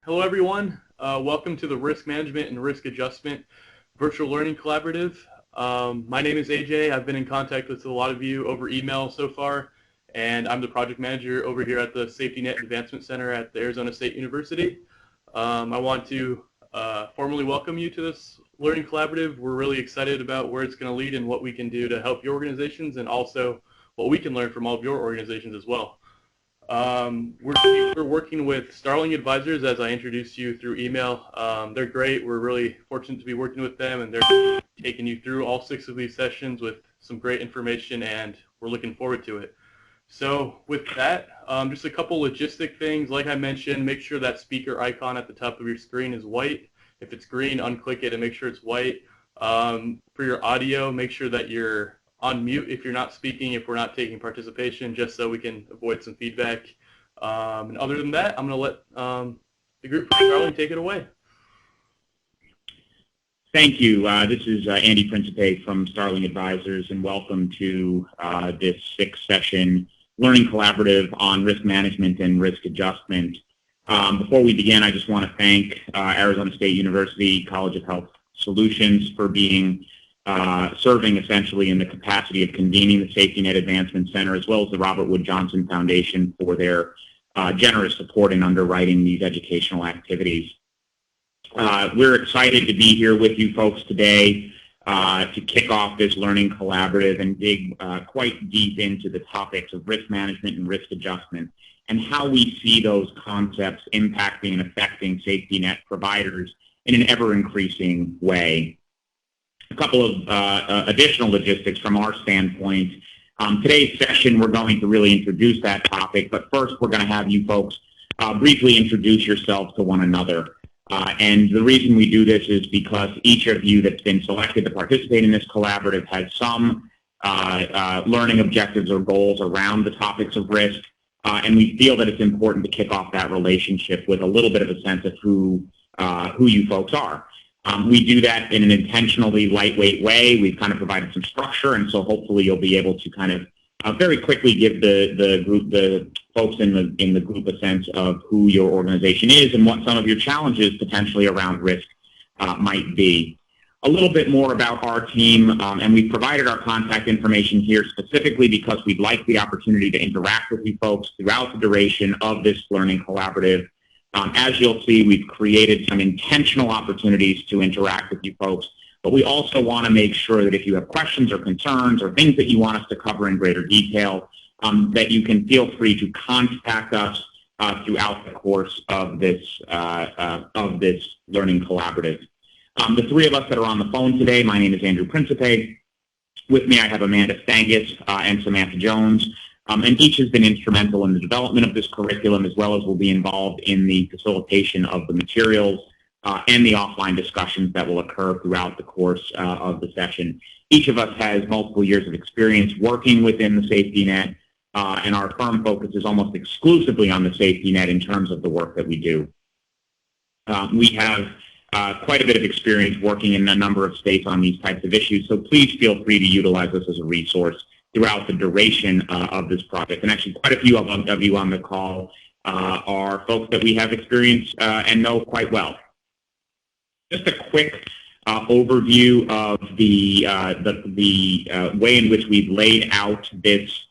Hello, everyone. Welcome to the Risk Management and Risk Adjustment Virtual Learning Collaborative. My name is AJ. I've been in contact with a lot of you over email so far, and I'm the project manager over here at the Safety Net Advancement Center at the Arizona State University. I want to formally welcome you to this learning collaborative. We're really excited about where it's going to lead and what we can do to help your organizations, and also what we can learn from all of your organizations as well. We're working with Starling Advisors, as I introduced you through email. They're great. We're really fortunate to be working with them, and they're taking you through all 6 of these sessions with some great information, and we're looking forward to it. So with that, just a couple logistic things. Like I mentioned, make sure that speaker icon at the top of your screen is white. If it's green, unclick it and make sure it's white. For your audio, make sure that you're on mute if you're not speaking, if we're not taking participation, just so we can avoid some feedback. And other than that, I'm going to let the group from Starling take it away. Thank you. This is Andy Principe from Starling Advisors, and welcome to this 6th session learning collaborative on risk management and risk adjustment. Before we begin, I just want to thank Arizona State University College of Health Solutions for being serving essentially in the capacity of convening the Safety Net Advancement Center, as well as the Robert Wood Johnson Foundation for their generous support in underwriting these educational activities. We're excited to be here with you folks today to kick off this learning collaborative and dig quite deep into the topics of risk management and risk adjustment and how we see those concepts impacting and affecting safety net providers in an ever-increasing way. A couple of additional logistics from our standpoint. Today's session, we're going to really introduce that topic, but first we're going to have you folks briefly introduce yourselves to one another. And the reason we do this is because each of you that's been selected to participate in this collaborative has some learning objectives or goals around the topics of risk, and we feel that it's important to kick off that relationship with a little bit of a sense of who you folks are. We do that in an intentionally lightweight way. We've kind of provided some structure, and so hopefully you'll be able to kind of very quickly give the folks in the group a sense of who your organization is and what some of your challenges potentially around risk might be. A little bit more about our team, and we've provided our contact information here specifically because we'd like the opportunity to interact with you folks throughout the duration of this learning collaborative. As you'll see, we've created some intentional opportunities to interact with you folks, but we also want to make sure that if you have questions or concerns or things that you want us to cover in greater detail, that you can feel free to contact us throughout the course of this learning collaborative. The 3 of us that are on the phone today, my name is Andrew Principe. With me I have Amanda Stangus and Samantha Jones. And each has been instrumental in the development of this curriculum, as well as will be involved in the facilitation of the materials and the offline discussions that will occur throughout the course of the session. Each of us has multiple years of experience working within the safety net, and our firm focuses almost exclusively on the safety net in terms of the work that we do. We have quite a bit of experience working in a number of states on these types of issues, so please feel free to utilize this as a resource throughout the duration of this project. And actually quite a few of you on the call are folks that we have experience and know quite well. Just a quick overview of the way in which we've laid out this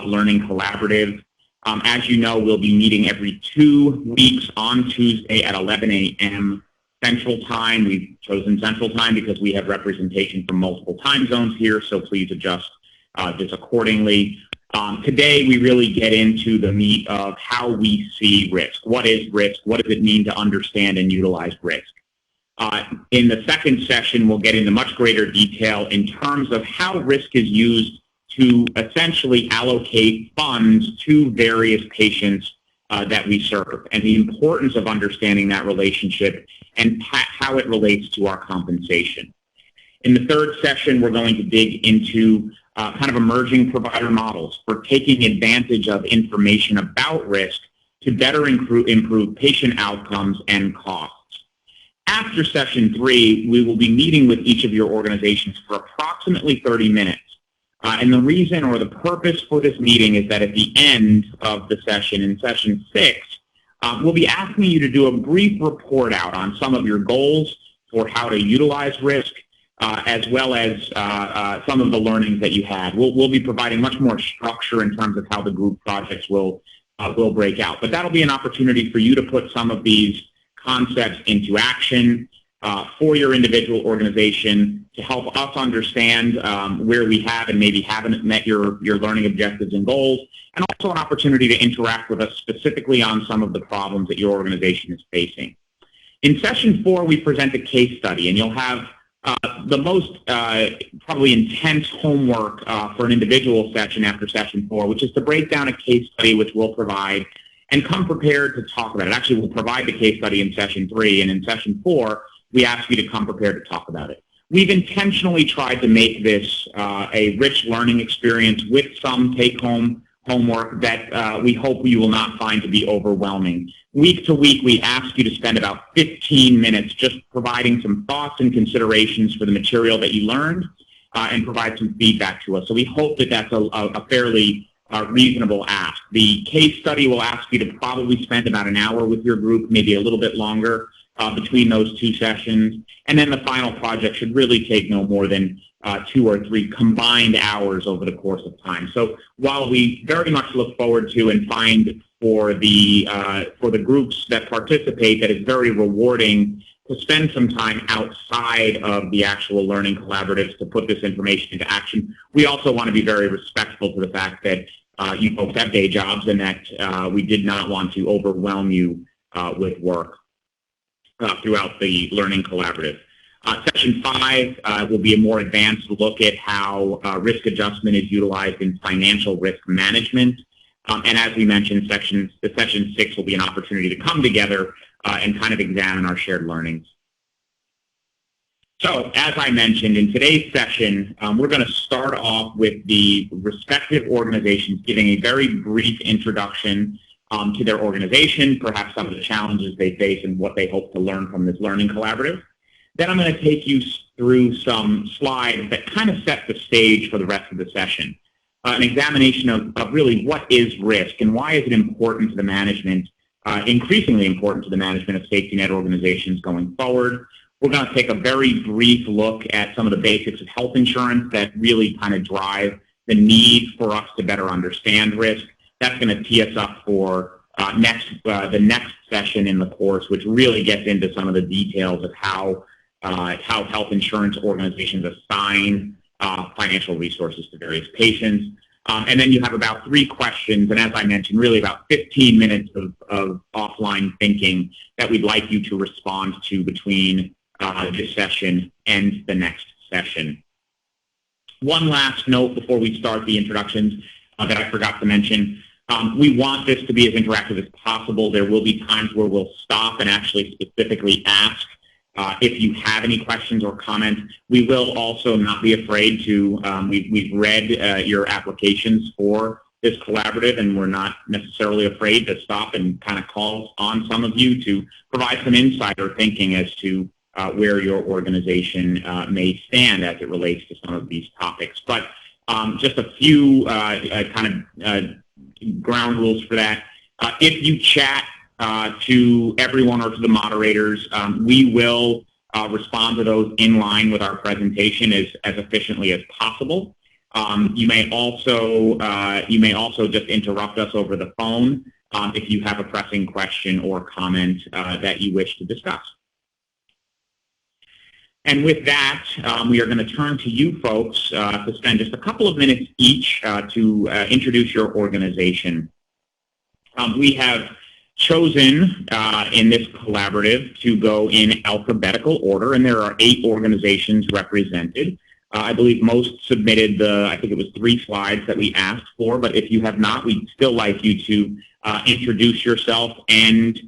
learning collaborative. As you know, we'll be meeting every 2 weeks on Tuesday at 11 a.m. Central Time. We've chosen Central Time because we have representation from multiple time zones here, so please adjust this accordingly. Today we really get into the meat of how we see risk. What is risk? What does it mean to understand and utilize risk? In the second session, we'll get into much greater detail in terms of how risk is used to essentially allocate funds to various patients that we serve, and the importance of understanding that relationship and how it relates to our compensation. In the third session, we're going to dig into kind of emerging provider models for taking advantage of information about risk to better improve patient outcomes and costs. After session 3, we will be meeting with each of your organizations for approximately 30 minutes. And the reason or the purpose for this meeting is that at the end of the session, in session 6, We'll be asking you to do a brief report out on some of your goals for how to utilize risk, as well as some of the learnings that you had. We'll be providing much more structure in terms of how the group projects will break out. But that'll be an opportunity for you to put some of these concepts into action for your individual organization to help us understand where we have and maybe haven't met your learning objectives and goals, and also an opportunity to interact with us specifically on some of the problems that your organization is facing. In session 4, we present a case study, and you'll have the most probably intense homework for an individual session after session 4, which is to break down a case study which we'll provide and come prepared to talk about it. Actually, we'll provide the case study in session 3, and in session 4, we ask you to come prepared to talk about it. We've intentionally tried to make this a rich learning experience with some take-home homework that we hope you will not find to be overwhelming. Week to week, we ask you to spend about 15 minutes just providing some thoughts and considerations for the material that you learned and provide some feedback to us. So we hope that that's a fairly reasonable ask. The case study will ask you to probably spend about an hour with your group, maybe a little bit longer between those 2 sessions. And then the final project should really take no more than 2 or 3 combined hours over the course of time. So while we very much look forward to and find for the groups that participate that it's very rewarding to spend some time outside of the actual learning collaboratives to put this information into action, we also want to be very respectful to the fact that you folks have day jobs and that we did not want to overwhelm you with work throughout the learning collaborative. Section 5 will be a more advanced look at how risk adjustment is utilized in financial risk management. And as we mentioned, Section 6 will be an opportunity to come together and kind of examine our shared learnings. So, as I mentioned, in today's session, we're going to start off with the respective organizations giving a very brief introduction to their organization, perhaps some of the challenges they face and what they hope to learn from this learning collaborative. Then I'm going to take you through some slides that kind of set the stage for the rest of the session. An examination of really what is risk and why is it important to the management, increasingly important to the management of safety net organizations going forward. We're going to take a very brief look at some of the basics of health insurance that really kind of drive the need for us to better understand risk. That's going to tee us up for the next session in the course, which really gets into some of the details of how health insurance organizations assign financial resources to various patients. And then you have about 3 questions, and as I mentioned, really about 15 minutes of offline thinking that we'd like you to respond to between this session and the next session. One last note before we start the introductions that I forgot to mention. We want this to be as interactive as possible. There will be times where we'll stop and actually specifically ask if you have any questions or comments. We will also not be afraid to, we've read your applications for this collaborative, and we're not necessarily afraid to stop and kind of call on some of you to provide some insider thinking as to where your organization may stand as it relates to some of these topics. But just a few kind of ground rules for that. If you chat to everyone or to the moderators, we will respond to those in line with our presentation as efficiently as possible. You may also just interrupt us over the phone if you have a pressing question or comment that you wish to discuss. And with that, we are going to turn to you folks to spend just a couple of minutes each to introduce your organization. We have chosen in this collaborative to go in alphabetical order, and there are 8 organizations represented. I believe most submitted I think it was 3 slides that we asked for, but if you have not, we'd still like you to introduce yourself and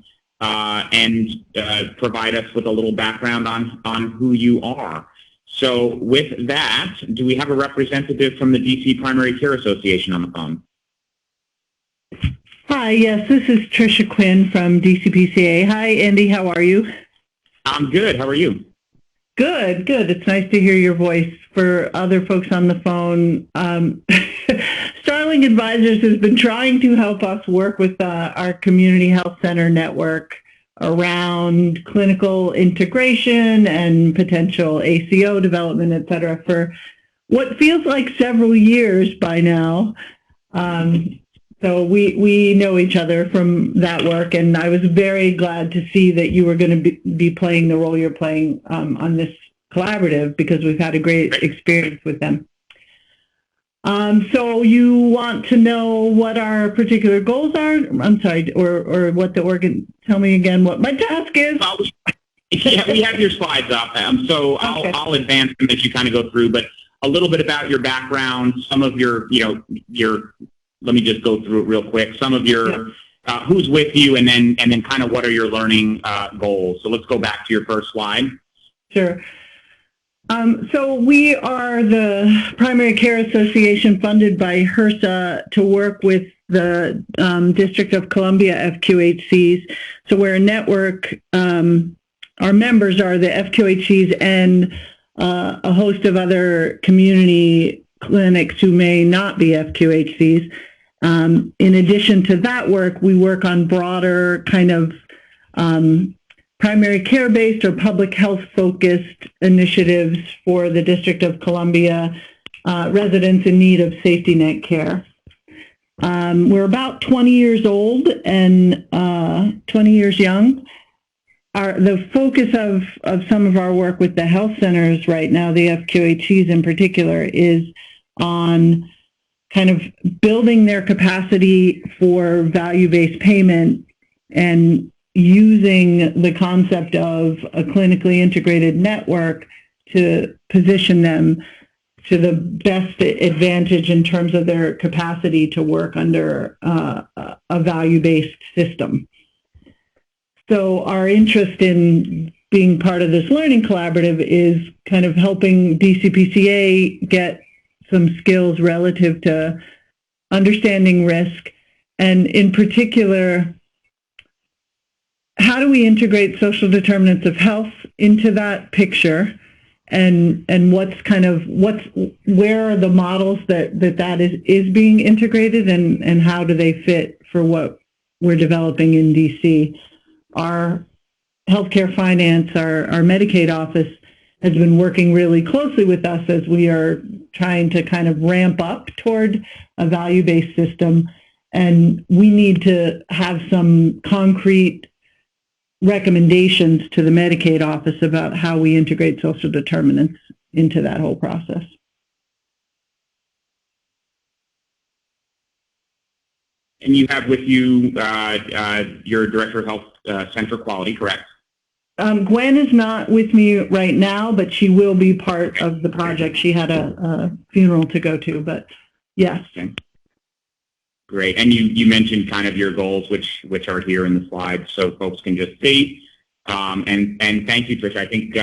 provide us with a little background on who you are. So with that, do we have a representative from the DC Primary Care Association on the phone? Hi, yes, this is Tricia Quinn from DCPCA. Hi, Andy, how are you? I'm good. How are you? Good, good. It's nice to hear your voice. For other folks on the phone, Starling Starling Advisors has been trying to help us work with our community health center network around clinical integration and potential ACO development, et cetera, for what feels like several years by now. So we know each other from that work, and I was very glad to see that you were going to be playing the role you're playing on this collaborative, because we've had a great experience with them. So you want to know what our particular goals are? I'm sorry, or what the organ, tell me again what my task is. Yeah, we have your slides up, so Okay. I'll advance them as you kind of go through, but a little bit about your background, some of your, let me just go through it real quick, some of your, who's with you, and then kind of what are your learning goals. So let's go back to your first slide. Sure. So we are the Primary Care Association funded by HRSA to work with the District of Columbia FQHCs. So we're a network. Our members are the FQHCs and a host of other community clinics who may not be FQHCs. In addition to that work, we work on broader kind of primary care-based or public health-focused initiatives for the District of Columbia residents in need of safety net care. We're about 20 years old and 20 years young. The focus of some of our work with the health centers right now, the FQHCs in particular, is on kind of building their capacity for value-based payment and using the concept of a clinically integrated network to position them to the best advantage in terms of their capacity to work under a value-based system. So our interest in being part of this learning collaborative is kind of helping DCPCA get some skills relative to understanding risk, and in particular, how do we integrate social determinants of health into that picture, and where are the models that is being integrated, and how do they fit for what we're developing in DC? Our healthcare finance, our Medicaid office has been working really closely with us as we are trying to kind of ramp up toward a value-based system, and we need to have some concrete recommendations to the Medicaid office about how we integrate social determinants into that whole process. And you have with you your Director of Health Center Quality, correct? Gwen is not with me right now, but she will be part of the project. She had a funeral to go to, but yes. Okay. Great. And you mentioned kind of your goals, which are here in the slides, so folks can just see. And thank you, Tricia. I think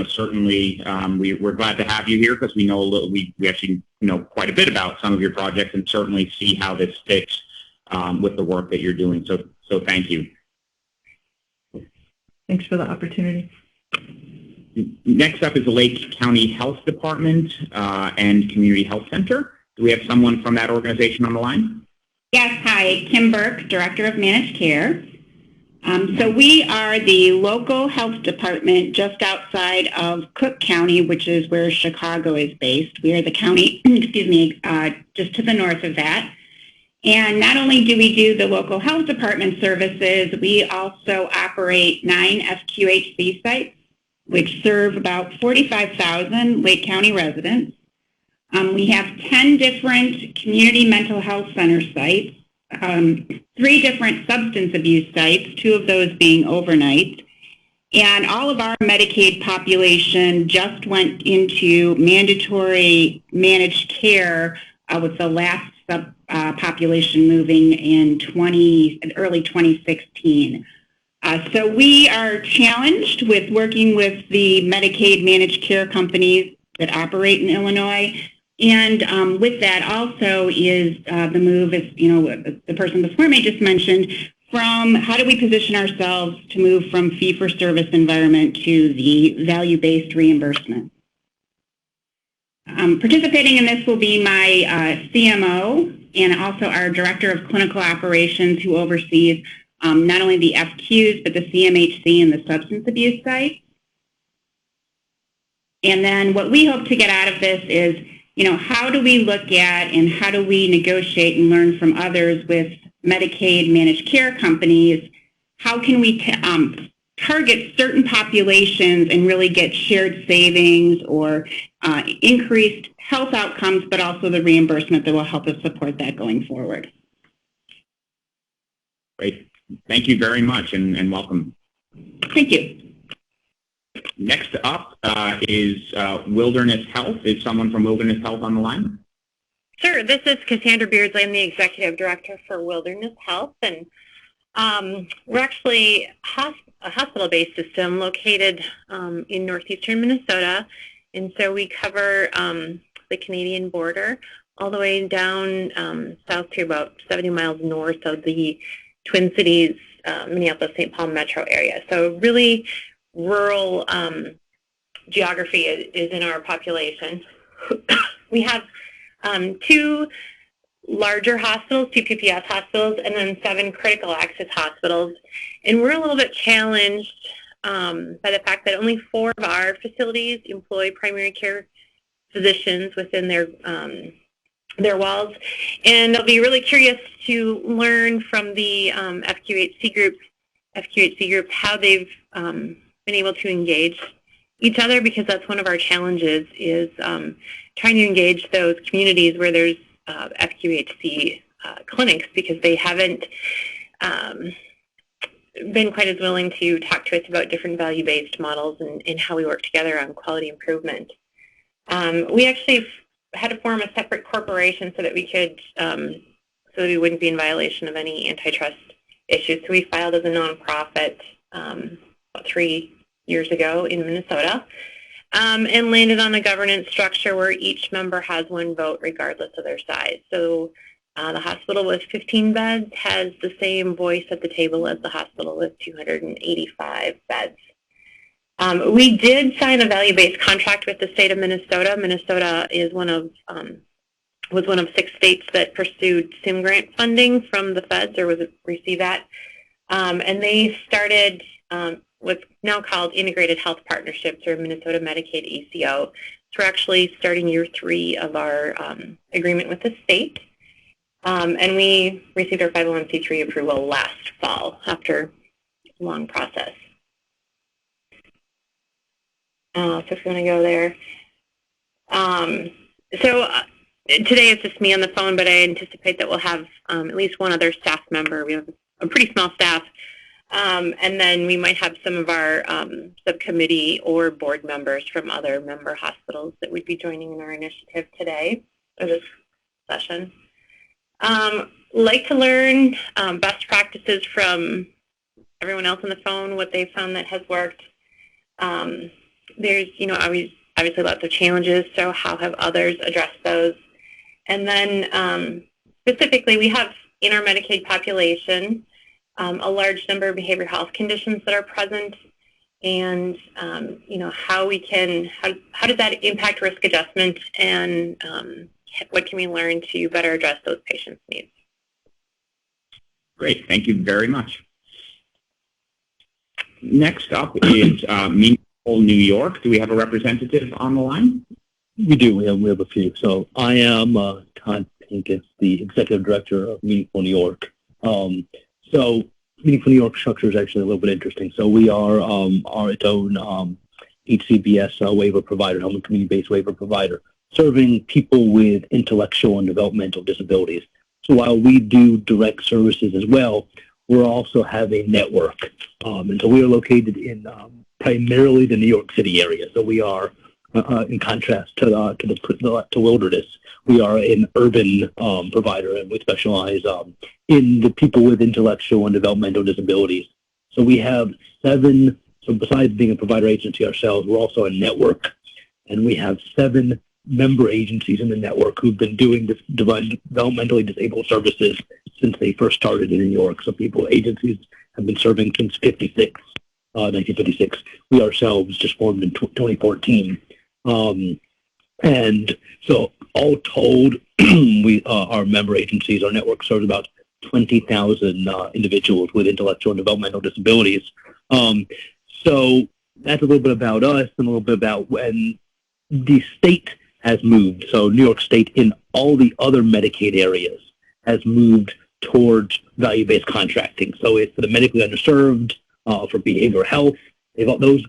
certainly we're glad to have you here, because we know we actually know quite a bit about some of your projects, and certainly see how this fits with the work that you're doing. So thank you. Thanks for the opportunity. Next up is the Lake County Health Department and Community Health Center. Do we have someone from that organization on the line? Yes, hi, Kim Burke, Director of Managed Care. So we are the local health department just outside of Cook County, which is where Chicago is based. We are the county, just to the north of that. And not only do we do the local health department services, we also operate 9 FQHC sites, which serve about 45,000 Lake County residents. We have 10 different community mental health center sites, 3 different substance abuse sites, 2 of those being overnight. And all of our Medicaid population just went into mandatory managed care with the last population moving in early 2016. So we are challenged with working with the Medicaid managed care companies that operate in Illinois. And with that also is the move, as the person before me just mentioned, from how do we position ourselves to move from fee-for-service environment to the value-based reimbursement. Participating in this will be my CMO, and also our Director of Clinical Operations, who oversees not only the FQs, but the CMHC and the substance abuse site. And then what we hope to get out of this is, how do we look at and how do we negotiate and learn from others with Medicaid managed care companies? How can we target certain populations and really get shared savings or increased health outcomes, but also the reimbursement that will help us support that going forward? Great. Thank you very much and welcome. Thank you. Next up is Wilderness Health. Is someone from Wilderness Health on the line? Sure. This is Cassandra Beardsley. I'm the Executive Director for Wilderness Health, and we're actually a hospital-based system located in northeastern Minnesota, and so we cover the Canadian border all the way down south to about 70 miles north of the Twin Cities, Minneapolis-St. Paul metro area. So really rural geography is in our population. We have two larger hospitals, two PPS hospitals, and then 7 critical access hospitals. And we're a little bit challenged by the fact that only 4 of our facilities employ primary care physicians within their walls. And I'll be really curious to learn from the FQHC group how they've been able to engage each other, because that's one of our challenges is trying to engage those communities where there's FQHC clinics, because they haven't been quite as willing to talk to us about different value-based models and how we work together on quality improvement. We actually had to form a separate corporation so that we could, so that we wouldn't be in violation of any antitrust issues. So we filed as a nonprofit about 3 years ago in Minnesota, and landed on a governance structure where each member has 1 vote regardless of their size. So the hospital with 15 beds has the same voice at the table as the hospital with 285 beds. We did sign a value-based contract with the state of Minnesota. Minnesota is was one of 6 states that pursued SIM grant funding from the feds, or received that. And they started what's now called Integrated Health Partnerships, or Minnesota Medicaid ACO. So we're actually starting year 3 of our agreement with the state. And we received our 501c3 approval last fall after a long process. So if you want to go there. Today it's just me on the phone, but I anticipate that we'll have at least 1 other staff member. We have a pretty small staff. And then we might have some of our subcommittee or board members from other member hospitals that would be joining in our initiative today, or this session. Like to learn best practices from everyone else on the phone, what they've found that has worked. There's, obviously lots of challenges, so how have others addressed those? And then specifically, we have in our Medicaid population a large number of behavioral health conditions that are present, and how does that impact risk adjustment, and what can we learn to better address those patients' needs? Great, thank you very much. Next up is Meaningful New York. Do we have a representative on the line? We do. We have a few. So I am Todd Pincus, the Executive Director of Meaningful New York. So Meaningful New York structure is actually a little bit interesting. So we are its own HCBS waiver provider, home and community-based waiver provider, serving people with intellectual and developmental disabilities. So while we do direct services as well, we also have a network. And so we are located in primarily the New York City area. So we are, in contrast to Wilderness, we are an urban provider, and we specialize in the people with intellectual and developmental disabilities. So we have 7, so besides being a provider agency ourselves, we're also a network, and we have 7 member agencies in the network who've been doing this developmentally disabled services since they first started in New York. So agencies have been serving since 1956. We ourselves just formed in 2014. And so all told, we our member agencies, our network serves about 20,000 individuals with intellectual and developmental disabilities. So that's a little bit about us and a little bit about when the state has moved. So New York State in all the other Medicaid areas has moved towards value-based contracting. So it's for the medically underserved, for behavioral health.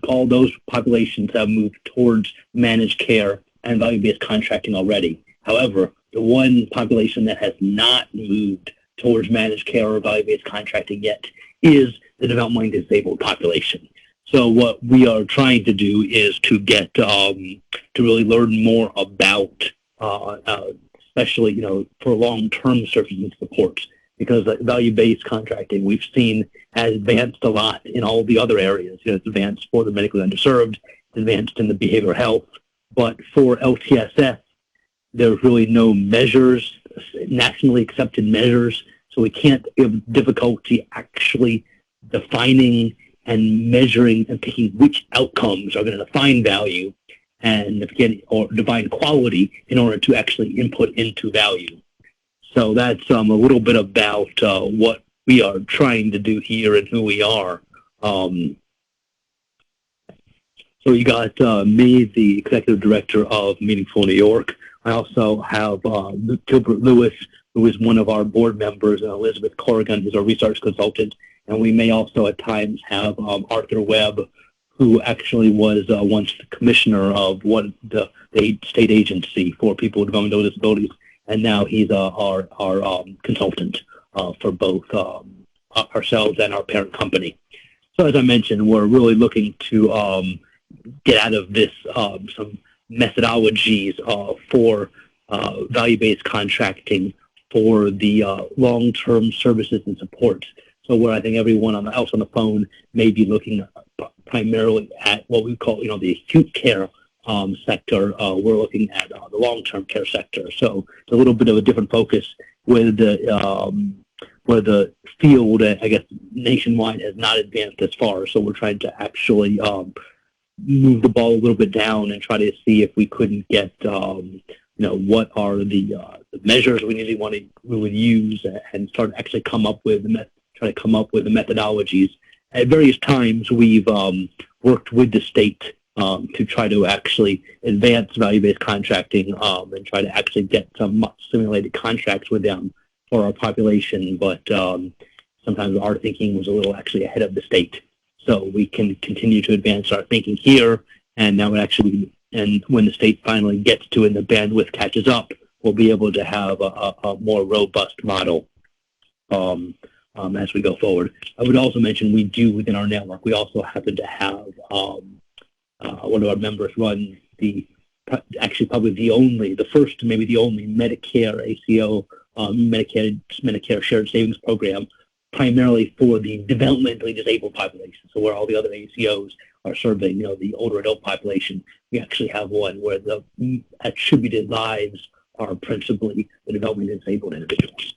All those populations have moved towards managed care and value-based contracting already. However, the one population that has not moved towards managed care or value-based contracting yet is the developmentally disabled population. So what we are trying to do is to get to really learn more about, especially for long-term services and supports, because value-based contracting we've seen has advanced a lot in all the other areas. It's advanced for the medically underserved, it's advanced in the behavioral health, but for LTSS, there's really no measures, nationally accepted measures, so we can't have difficulty actually defining and measuring and picking which outcomes are going to define value and or define quality in order to actually input into value. So that's a little bit about what we are trying to do here and who we are. So you got me, the executive director of Meaningful New York. I also have Gilbert Lewis, who is one of our board members, and Elizabeth Corrigan, who's our research consultant. And we may also at times have Arthur Webb, who actually was once the commissioner of the state agency for people with developmental disabilities, and now he's our consultant for both ourselves and our parent company. So as I mentioned, we're really looking to get out of this some methodologies for value-based contracting for the long-term services and supports. So where I think everyone else on the phone may be looking primarily at what we call, the acute care sector, we're looking at the long-term care sector. So it's a little bit of a different focus where the field, I guess, nationwide has not advanced as far. So we're trying to actually move the ball a little bit down and try to see if we couldn't get, what are the measures we would use and start to actually come up with try to come up with the methodologies. At various times, we've worked with the state to try to actually advance value-based contracting and try to actually get some simulated contracts with them for our population. But sometimes our thinking was a little actually ahead of the state. So we can continue to advance our thinking here, and that would actually, and when the state finally gets to it and the bandwidth catches up, we'll be able to have a more robust model as we go forward. I would also mention we do within our network, we also happen to have one of our members run probably the first, maybe the only Medicare ACO, Medicare Shared Savings Program, primarily for the developmentally disabled population. So where all the other ACOs are serving, the older adult population, we actually have one where the attributed lives are principally the developmentally disabled individuals.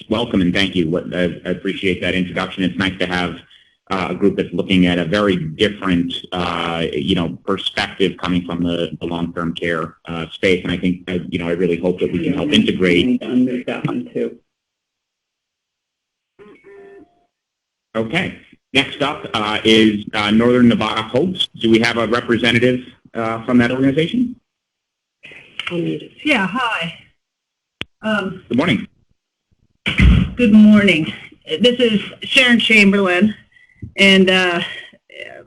Welcome and thank you. I appreciate that introduction. It's nice to have a group that's looking at a very different, perspective coming from the long-term care space. And I think, I really hope that we can help integrate. That one too. Okay. Next up is Northern Nevada Hopes. Do we have a representative from that organization? Yeah, hi. Good morning. Good morning. This is Sharon Chamberlain, and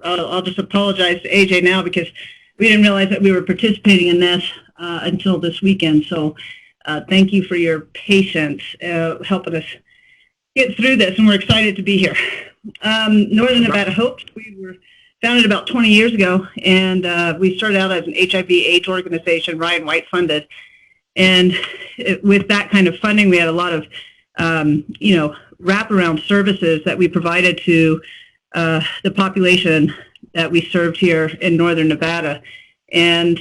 I'll just apologize to AJ now because we didn't realize that we were participating in this until this weekend. So thank you for your patience helping us get through this, and we're excited to be here. Northern Nevada Hopes, we were founded about 20 years ago, and we started out as an HIV/AIDS organization, Ryan White funded. And with that kind of funding, we had a lot of, wraparound services that we provided to the population that we served here in Northern Nevada. And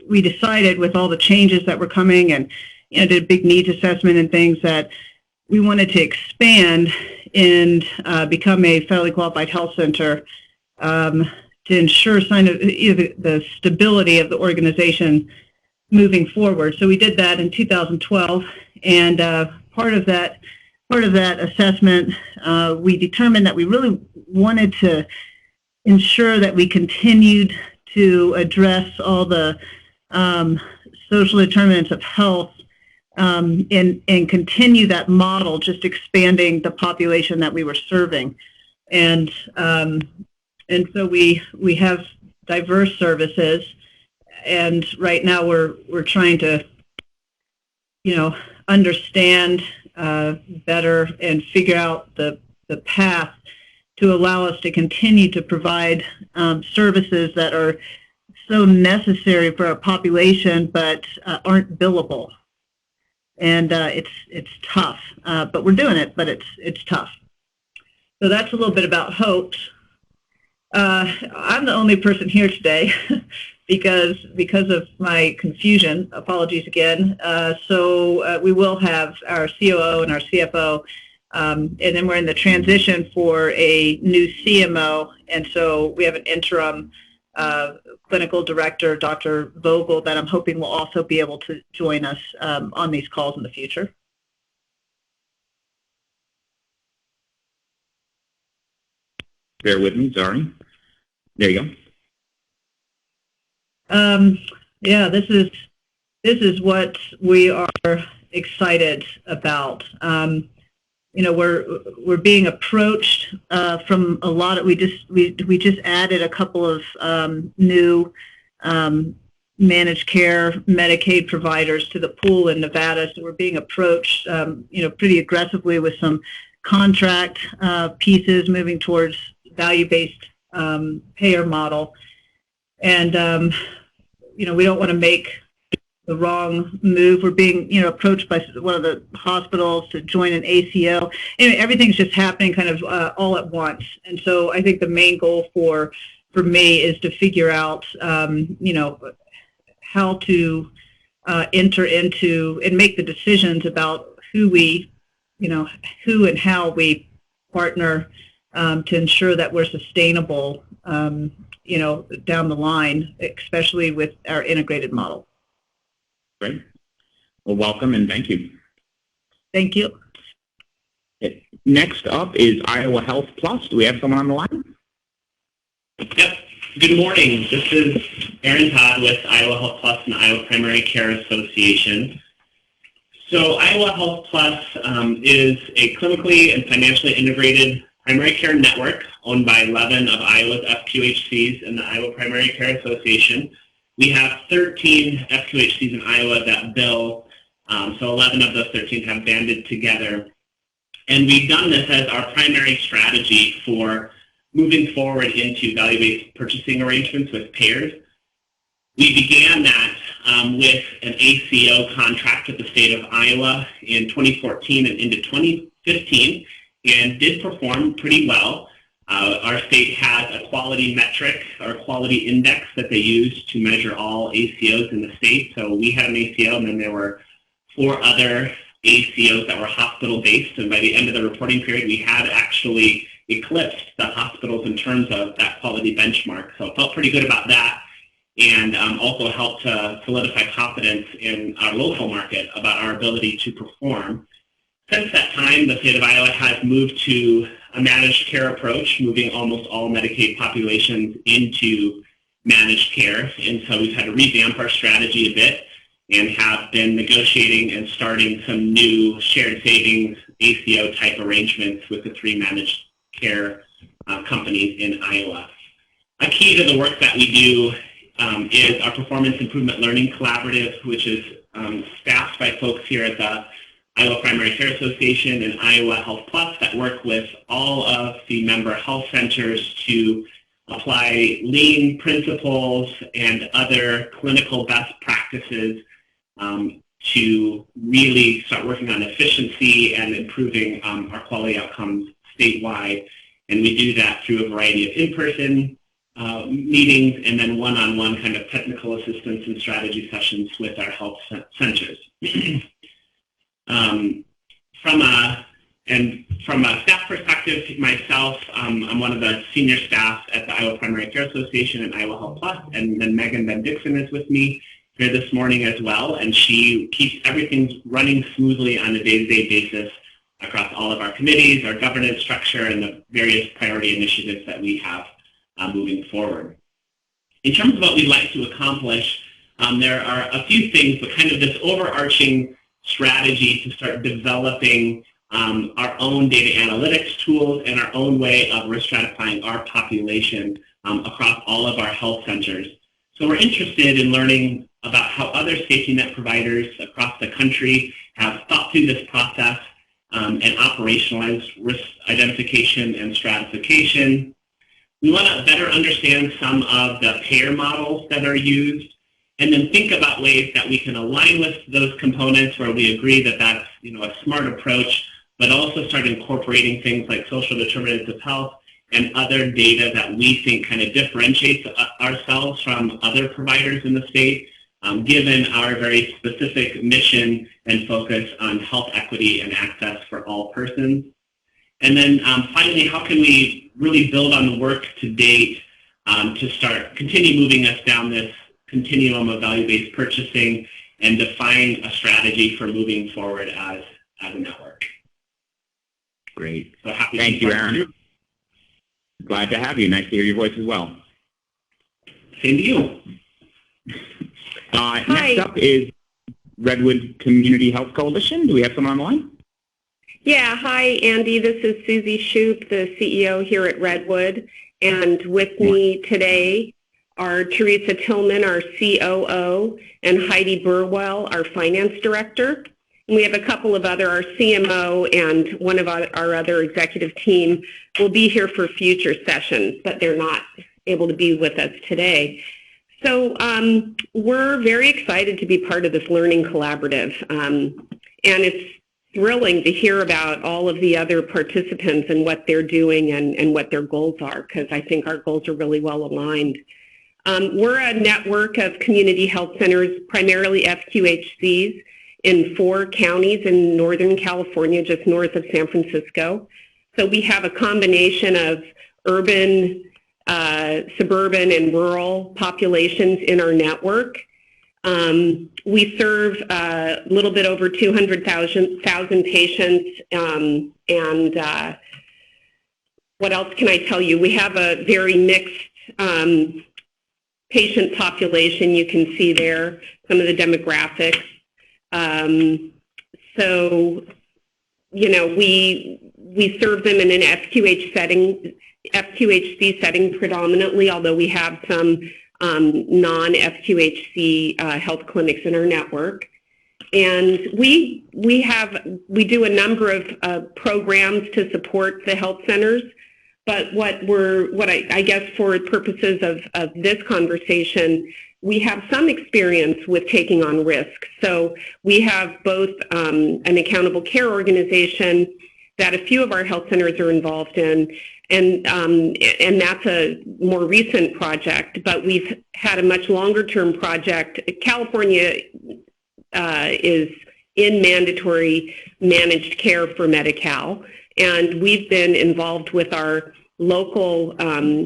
we decided with all the changes that were coming and did a big needs assessment and things that we wanted to expand and become a federally qualified health center ensure the stability of the organization moving forward. So we did that in 2012, and part of that assessment, we determined that we really wanted to ensure that we continued to address all the social determinants of health and continue that model, just expanding the population that we were serving. And so we have diverse services, and right now we're trying to, understand better and figure out the path to allow us to continue to provide services that are so necessary for our population, but aren't billable. And it's tough, but we're doing it. But it's tough. So that's a little bit about hopes. I'm the only person here today because of my confusion. Apologies again. So we will have our COO and our CFO. And then we're in the transition for a new CMO, and so we have an interim clinical director, Dr. Vogel, that I'm hoping will also be able to join us on these calls in the future. Bear with me, sorry. There you go. Yeah, this is what we are excited about. We're being approached from a lot of, we just added a couple of new managed care Medicaid providers to the pool in Nevada, so we're being approached pretty aggressively with some contract pieces moving towards value-based payer model. And we don't want to make the wrong move. We're being, approached by one of the hospitals to join an ACO. Anyway, everything's just happening kind of all at once. And so I think the main goal for me is to figure out, how to enter into and make the decisions about who and how we partner to ensure that we're sustainable, down the line, especially with our integrated model. Great. Well, welcome and thank you. Thank you. Okay. Next up is Iowa Health Plus. Do we have someone on the line? Yep. Good morning. This is Aaron Todd with Iowa Health Plus and Iowa Primary Care Association. So Iowa Health Plus is a clinically and financially integrated primary care network owned by 11 of Iowa's FQHCs and the Iowa Primary Care Association. We have 13 FQHCs in Iowa that bill, so 11 of those 13 have banded together. And we've done this as our primary strategy for moving forward into value-based purchasing arrangements with payers. We began that with an ACO contract with the state of Iowa in 2014 and into 2015, and did perform pretty well. Our state has a quality metric or quality index that they use to measure all ACOs in the state. So we had an ACO, and then there were 4 other ACOs that were hospital-based. And by the end of the reporting period, we had actually eclipsed the hospitals in terms of that quality benchmark. So I felt pretty good about that, and also helped to solidify confidence in our local market about our ability to perform. Since that time, the state of Iowa has moved to a managed care approach, moving almost all Medicaid populations into managed care. And so we've had to revamp our strategy a bit and have been negotiating and starting some new shared savings ACO type arrangements with the 3 managed care companies in Iowa. A key to the work that we do is our Performance Improvement Learning Collaborative, which is staffed by folks here at the Iowa Primary Care Association and Iowa Health Plus that work with all of the member health centers to apply lean principles and other clinical best practices to really start working on efficiency and improving our quality outcomes statewide. And we do that through a variety of in-person meetings and then one-on-one kind of technical assistance and strategy sessions with our health centers. From a And from a staff perspective, myself, I'm one of the senior staff at the Iowa Primary Care Association and Iowa Health Plus, and then Megan Van Dixon is with me here this morning as well, and she keeps everything running smoothly on a day-to-day basis across all of our committees, our governance structure, and the various priority initiatives that we have moving forward. In terms of what we'd like to accomplish, there are a few things, but kind of this overarching strategy to start developing our own data analytics tools and our own way of risk stratifying our population across all of our health centers. So we're interested in learning about how other safety net providers across the country have thought through this process and operationalized risk identification and stratification. We want to better understand some of the payer models that are used, and then think about ways that we can align with those components where we agree that that's a smart approach, but also start incorporating things like social determinants of health and other data that we think kind of differentiates ourselves from other providers in the state, given our very specific mission and focus on health equity and access for all persons. And then finally, how can we really build on the work to date to continue moving us down this continuum of value-based purchasing and define a strategy for moving forward as a network. Great. So happy Thank you, Aaron. Glad to have you. Nice to hear your voice as well. Same to you. Next up is Redwood Community Health Coalition. Do we have someone on the line? Yeah, hi, Andy. This is Susie Shoup, the CEO here at Redwood. And with me today are Teresa Tillman, our COO, and Heidi Burwell, our Finance Director. And we have a couple of our CMO and one of our other executive team will be here for future sessions, but they're not able to be with us today. So we're very excited to be part of this learning collaborative. And it's thrilling to hear about all of the other participants and what they're doing and what their goals are, because I think our goals are really well aligned. We're a network of community health centers, primarily FQHCs, in 4 counties in Northern California, just north of San Francisco. So we have a combination of urban, suburban, and rural populations in our network. We serve a little bit over 200,000 patients, and what else can I tell you? We have a very mixed patient population. You can see there some of the demographics. So, we serve them in an FQHC setting predominantly, although we have some non-FQHC health clinics in our network. And we do a number of programs to support the health centers. But what I guess for purposes of this conversation, we have some experience with taking on risk. So we have both an accountable care organization that a few of our health centers are involved in, and that's a more recent project, but we've had a much longer term project. California is in mandatory managed care for Medi-Cal, and we've been involved with our local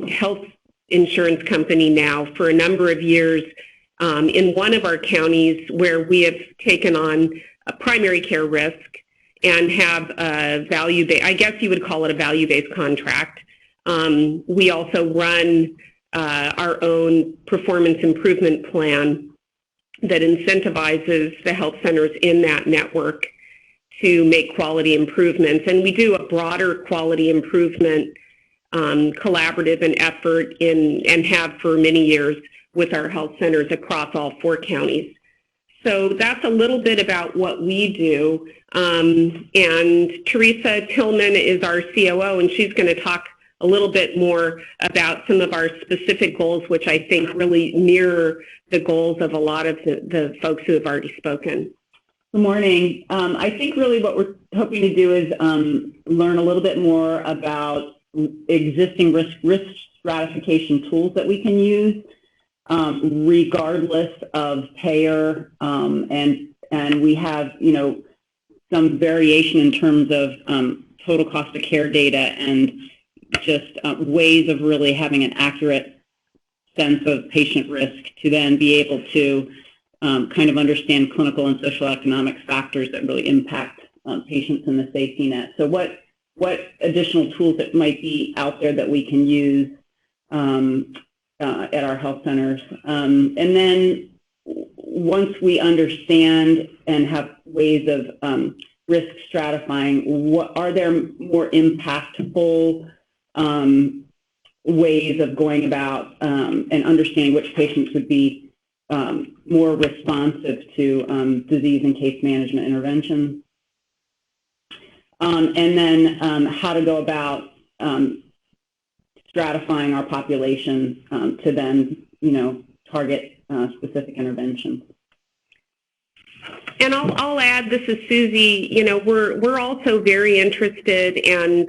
health insurance company now for a number of years in one of our counties where we have taken on a primary care risk and have a value-based, I guess you would call it a value-based contract. We also run our own performance improvement plan that incentivizes the health centers in that network to make quality improvements. And we do a broader quality improvement collaborative and effort and have for many years with our health centers across all 4 counties. So that's a little bit about what we do. And Teresa Tillman is our COO, and she's going to talk a little bit more about some of our specific goals, which I think really mirror the goals of a lot of the folks who have already spoken. Good morning. I think really what we're hoping to do is learn a little bit more about existing risk stratification tools that we can use, regardless of payer, and we have some variation in terms of total cost of care data and just ways of really having an accurate sense of patient risk to then be able to kind of understand clinical and social economic factors that really impact patients in the safety net. So what additional tools that might be out there that we can use at our health centers. And then once we understand and have ways of risk stratifying, are there more impactful ways of going about and understanding which patients would be more responsive to disease and case management interventions? And then how to go about stratifying our population to then, target specific interventions. And I'll add, this is Susie, we're also very interested in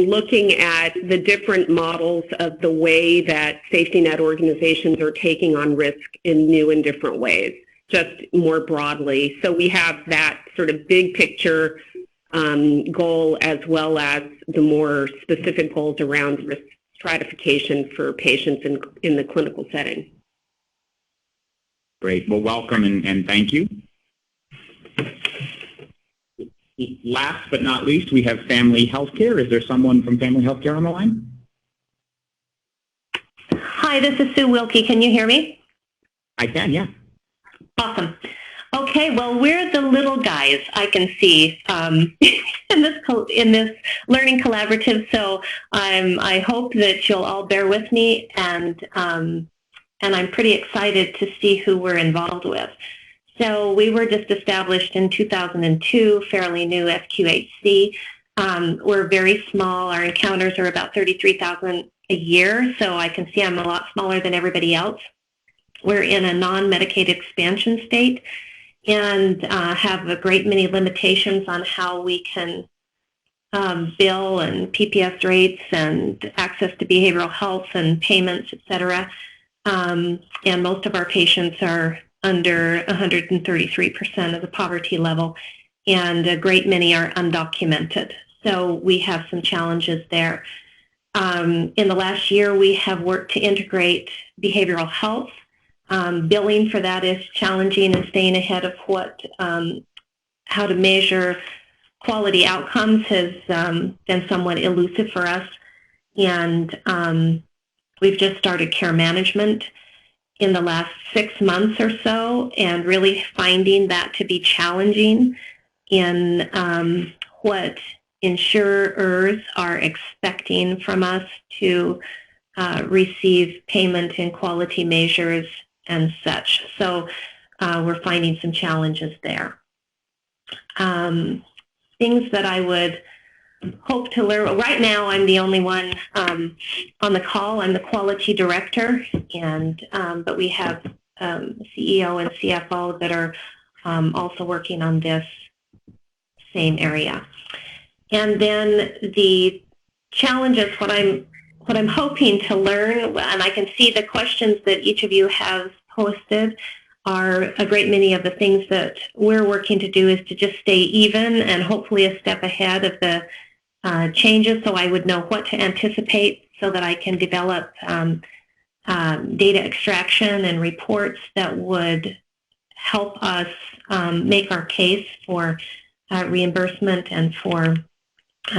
looking at the different models of the way that safety net organizations are taking on risk in new and different ways, just more broadly. So we have that sort of big picture goal as well as the more specific goals around risk stratification for patients in the clinical setting. Great. Well, welcome and thank you. Last but not least, we have family healthcare. Is there someone from family healthcare on the line? Hi, this is Sue Wilkie. Can you hear me? I can, yeah. Awesome. Okay, well, we're the little guys, I can see, in this learning collaborative. So I hope that you'll all bear with me, and I'm pretty excited to see who we're involved with. So we were just established in 2002, fairly new FQHC. We're very small. Our encounters are about 33,000 a year, so I can see I'm a lot smaller than everybody else. We're in a non-Medicaid expansion state and have a great many limitations on how we can bill and PPS rates and access to behavioral health and payments, et cetera. And most of our patients are under 133% of the poverty level, and a great many are undocumented. So we have some challenges there. In the last year, we have worked to integrate behavioral health. Billing for that is challenging, and staying ahead of how to measure quality outcomes has been somewhat elusive for us. And we've just started care management in the last 6 months or so, and really finding that to be challenging in what insurers are expecting from us to receive payment and quality measures and such. So we're finding some challenges there. Things that I would hope to learn. Right now, I'm the only one on the call. I'm the quality director, and but we have CEO and CFO that are also working on this same area. And then the challenges, what I'm hoping to learn, and I can see the questions that each of you have posted, are a great many of the things that we're working to do is to just stay even and hopefully a step ahead of the changes, so I would know what to anticipate so that I can develop data extraction and reports that would help us make our case for reimbursement and for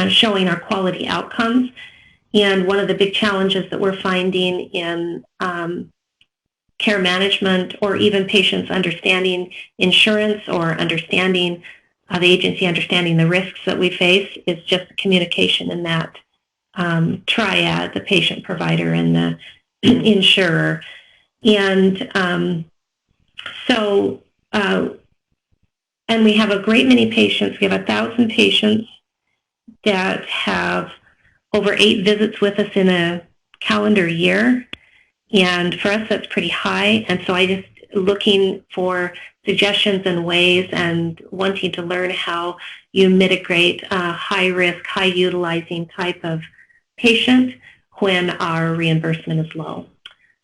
showing our quality outcomes. And one of the big challenges that we're finding in care management, or even patients understanding insurance or understanding the agency understanding the risks that we face, is just communication in that triad, the patient, provider, and the insurer. And and we have a great many patients. We have 1,000 patients that have over 8 visits with us in a calendar year. And for us, that's pretty high. And so I just looking for suggestions and ways and wanting to learn how you mitigate a high-risk, high-utilizing type of patient when our reimbursement is low.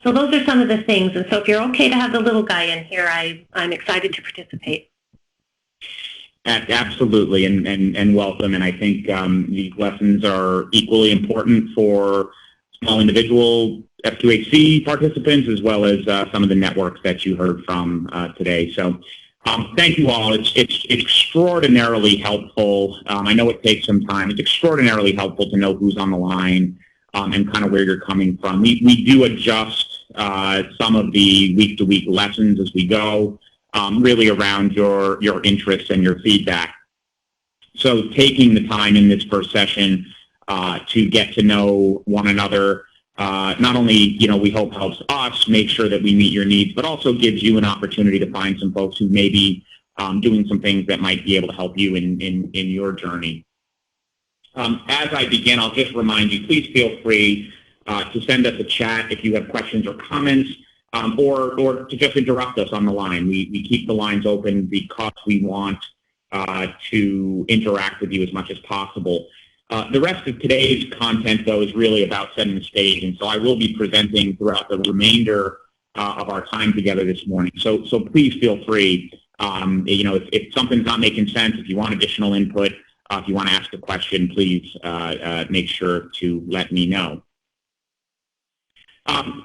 So those are some of the things. And so if you're okay to have the little guy in here, I'm excited to participate. Absolutely, and welcome. And I think these lessons are equally important for small individual F2HC participants as well as some of the networks that you heard from today. So thank you all. It's extraordinarily helpful. I know it takes some time. It's extraordinarily helpful to know who's on the line and kind of where you're coming from. We do adjust some of the week-to-week lessons as we go, really around your interests and your feedback. So taking the time in this first session to get to know one another, not only, we hope helps us make sure that we meet your needs, but also gives you an opportunity to find some folks who may be doing some things that might be able to help you in your journey. As I begin, I'll just remind you, please feel free to send us a chat if you have questions or comments, or to just interrupt us on the line. We keep the lines open because we want to interact with you as much as possible. The rest of today's content, though, is really about setting the stage, and so I will be presenting throughout the remainder of our time together this morning. So please feel free. If something's not making sense, if you want additional input, if you want to ask a question, please make sure to let me know.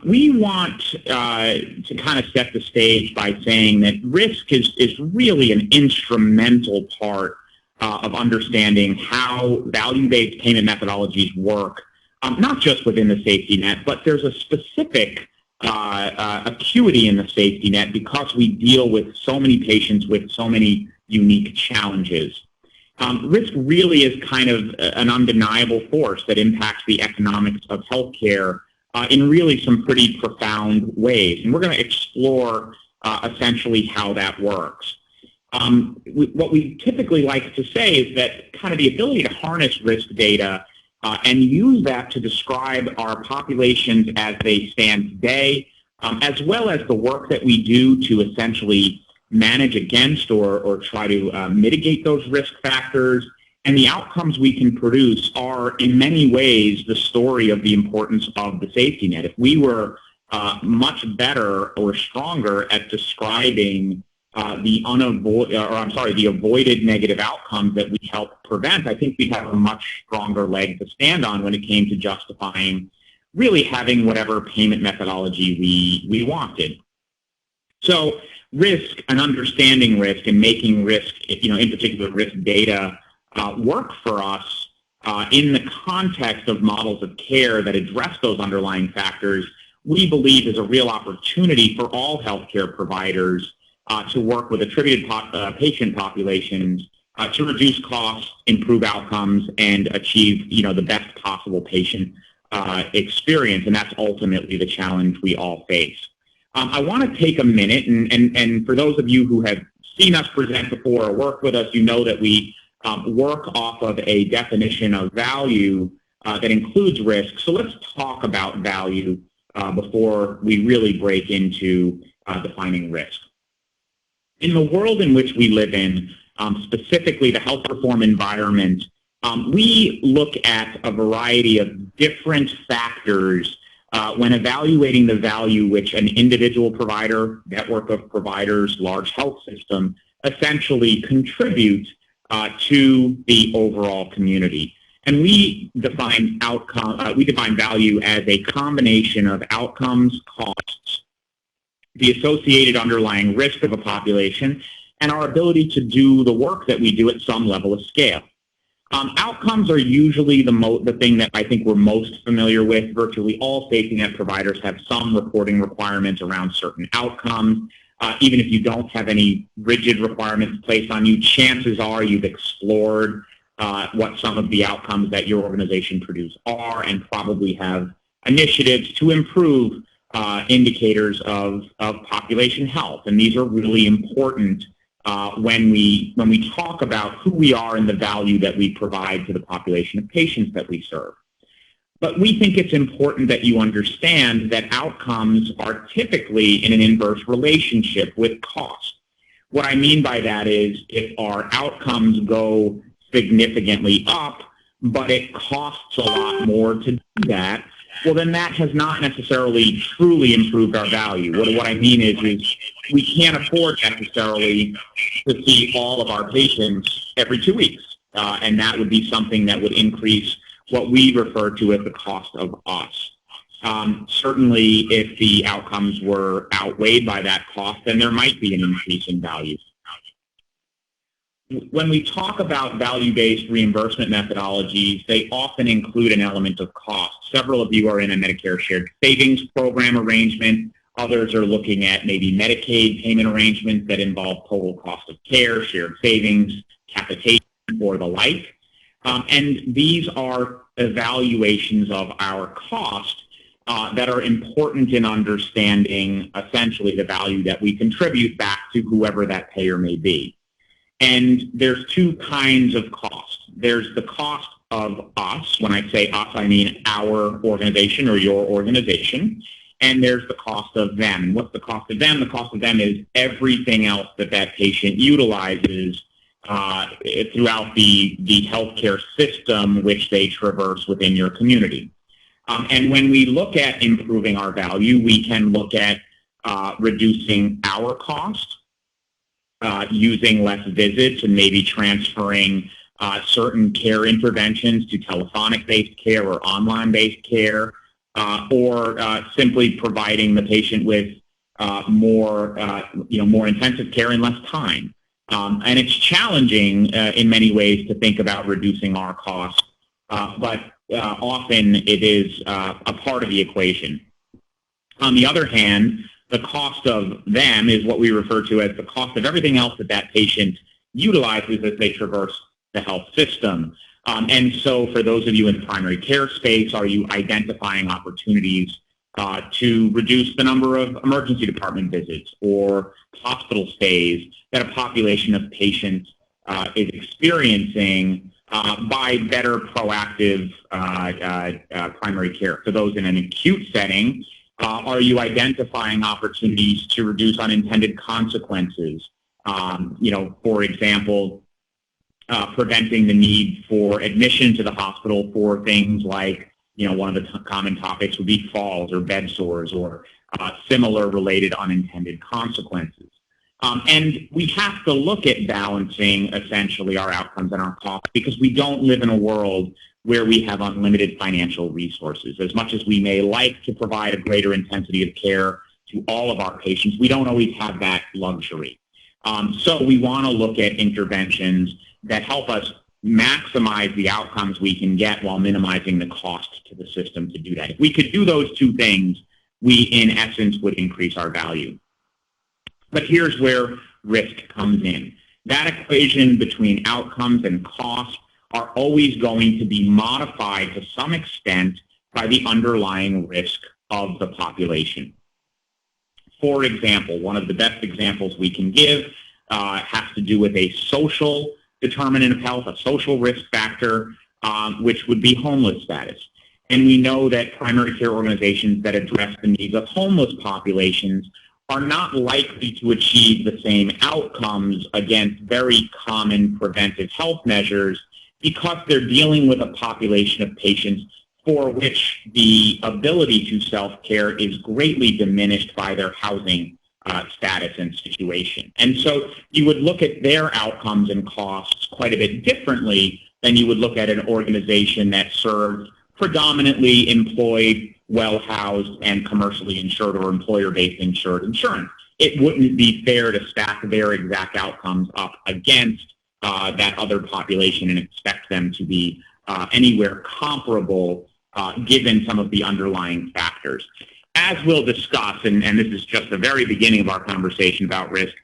We want to kind of set the stage by saying that risk is really an instrumental part of understanding how value-based payment methodologies work, not just within the safety net, but there's a specific acuity in the safety net because we deal with so many patients with so many unique challenges. Risk really is kind of an undeniable force that impacts the economics of healthcare in really some pretty profound ways. And we're going to explore essentially how that works. What we typically like to say is that kind of the ability to harness risk data and use that to describe our populations as they stand today, as well as the work that we do to essentially manage against or try to mitigate those risk factors, and the outcomes we can produce are in many ways the story of the importance of the safety net. If we were much better or stronger at describing the avoided negative outcomes that we help prevent, I think we'd have a much stronger leg to stand on when it came to justifying really having whatever payment methodology we wanted. So risk and understanding risk and making risk, in particular risk data, work for us in the context of models of care that address those underlying factors, we believe is a real opportunity for all healthcare providers to work with attributed patient populations to reduce costs, improve outcomes, and achieve the best possible patient experience, and that's ultimately the challenge we all face. I want to take a minute, and for those of you who have seen us present before or worked with us, you know that we work off of a definition of value that includes risk. So let's talk about value before we really break into defining risk. In the world in which we live in, specifically the health reform environment, we look at a variety of different factors when evaluating the value which an individual provider, network of providers, large health system essentially contribute to the overall community. And we define value as a combination of outcomes, costs, the associated underlying risk of a population, and our ability to do the work that we do at some level of scale. Outcomes are usually the thing that I think we're most familiar with. Virtually all safety net providers have some reporting requirements around certain outcomes. Even if you don't have any rigid requirements placed on you, chances are you've explored what some of the outcomes that your organization produce are and probably have initiatives to improve indicators of population health. And these are really important when we talk about who we are and the value that we provide to the population of patients that we serve. But we think it's important that you understand that outcomes are typically in an inverse relationship with cost. What I mean by that is if our outcomes go significantly up, but it costs a lot more to do that, well, then that has not necessarily truly improved our value. What I mean is we can't afford necessarily to see all of our patients every 2 weeks. And that would be something that would increase what we refer to as the cost of us. Certainly, if the outcomes were outweighed by that cost, then there might be an increase in value. When we talk about value-based reimbursement methodologies, they often include an element of cost. Several of you are in a Medicare shared savings program arrangement. Others are looking at maybe Medicaid payment arrangements that involve total cost of care, shared savings, capitation, or the like. And these are evaluations of our cost that are important in understanding essentially the value that we contribute back to whoever that payer may be. And there's two kinds of cost. There's the cost of us. When I say us, I mean our organization or your organization. And there's the cost of them. And what's the cost of them? The cost of them is everything else that that patient utilizes throughout the healthcare system which they traverse within your community. And when we look at improving our value, we can look at reducing our cost, using less visits and maybe transferring certain care interventions to telephonic-based care or online-based care, or simply providing the patient with more intensive care in less time. And it's challenging in many ways to think about reducing our costs, but often it is a part of the equation. On the other hand, the cost of them is what we refer to as the cost of everything else that that patient utilizes as they traverse the health system. And so for those of you in the primary care space, are you identifying opportunities to reduce the number of emergency department visits or hospital stays that a population of patients is experiencing by better proactive primary care? For those in an acute setting, are you identifying opportunities to reduce unintended consequences? For example, preventing the need for admission to the hospital for things like, one of the common topics would be falls or bed sores or similar related unintended consequences. And we have to look at balancing essentially our outcomes and our costs because we don't live in a world where we have unlimited financial resources. As much as we may like to provide a greater intensity of care to all of our patients, we don't always have that luxury. So we want to look at interventions that help us maximize the outcomes we can get while minimizing the cost to the system to do that. If we could do those two things, we in essence would increase our value. But here's where risk comes in. That equation between outcomes and cost are always going to be modified to some extent by the underlying risk of the population. For example, one of the best examples we can give has to do with a social determinant of health, a social risk factor, which would be homeless status. And we know that primary care organizations that address the needs of homeless populations are not likely to achieve the same outcomes against very common preventive health measures because they're dealing with a population of patients for which the ability to self-care is greatly diminished by their housing status and situation. And so you would look at their outcomes and costs quite a bit differently than you would look at an organization that serves predominantly employed, well-housed, and commercially insured or employer-based insured insurance. It wouldn't be fair to stack their exact outcomes up against that other population and expect them to be anywhere comparable given some of the underlying factors. As we'll discuss, and this is just the very beginning of our conversation about risk,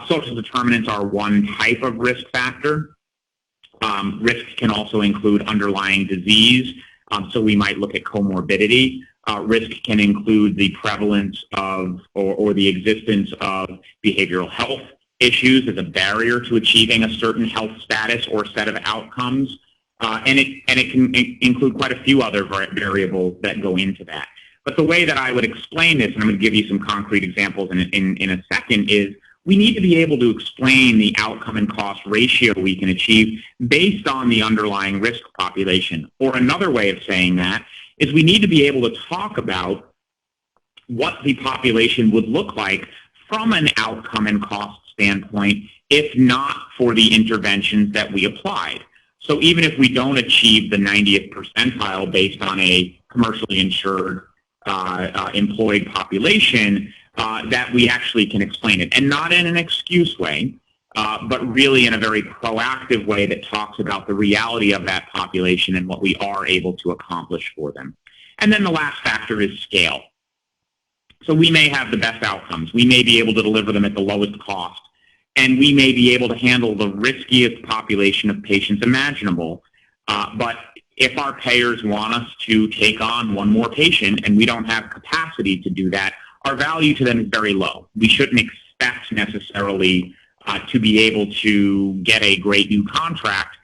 social determinants are one type of risk factor. Risk can also include underlying disease, so we might look at comorbidity. Risk can include the prevalence of or the existence of behavioral health issues as a barrier to achieving a certain health status or set of outcomes. And it can include quite a few other variables that go into that. But the way that I would explain this, and I'm going to give you some concrete examples in a second, is we need to be able to explain the outcome and cost ratio we can achieve based on the underlying risk population. Or another way of saying that is we need to be able to talk about what the population would look like from an outcome and cost standpoint, if not for the interventions that we applied. So even if we don't achieve the 90th percentile based on a commercially insured employed population, that we actually can explain it. And not in an excuse way, but really in a very proactive way that talks about the reality of that population and what we are able to accomplish for them. And then the last factor is scale. So we may have the best outcomes. We may be able to deliver them at the lowest cost. And we may be able to handle the riskiest population of patients imaginable. But if our payers want us to take on one more patient and we don't have capacity to do that, our value to them is very low. We shouldn't expect necessarily to be able to get a great new contract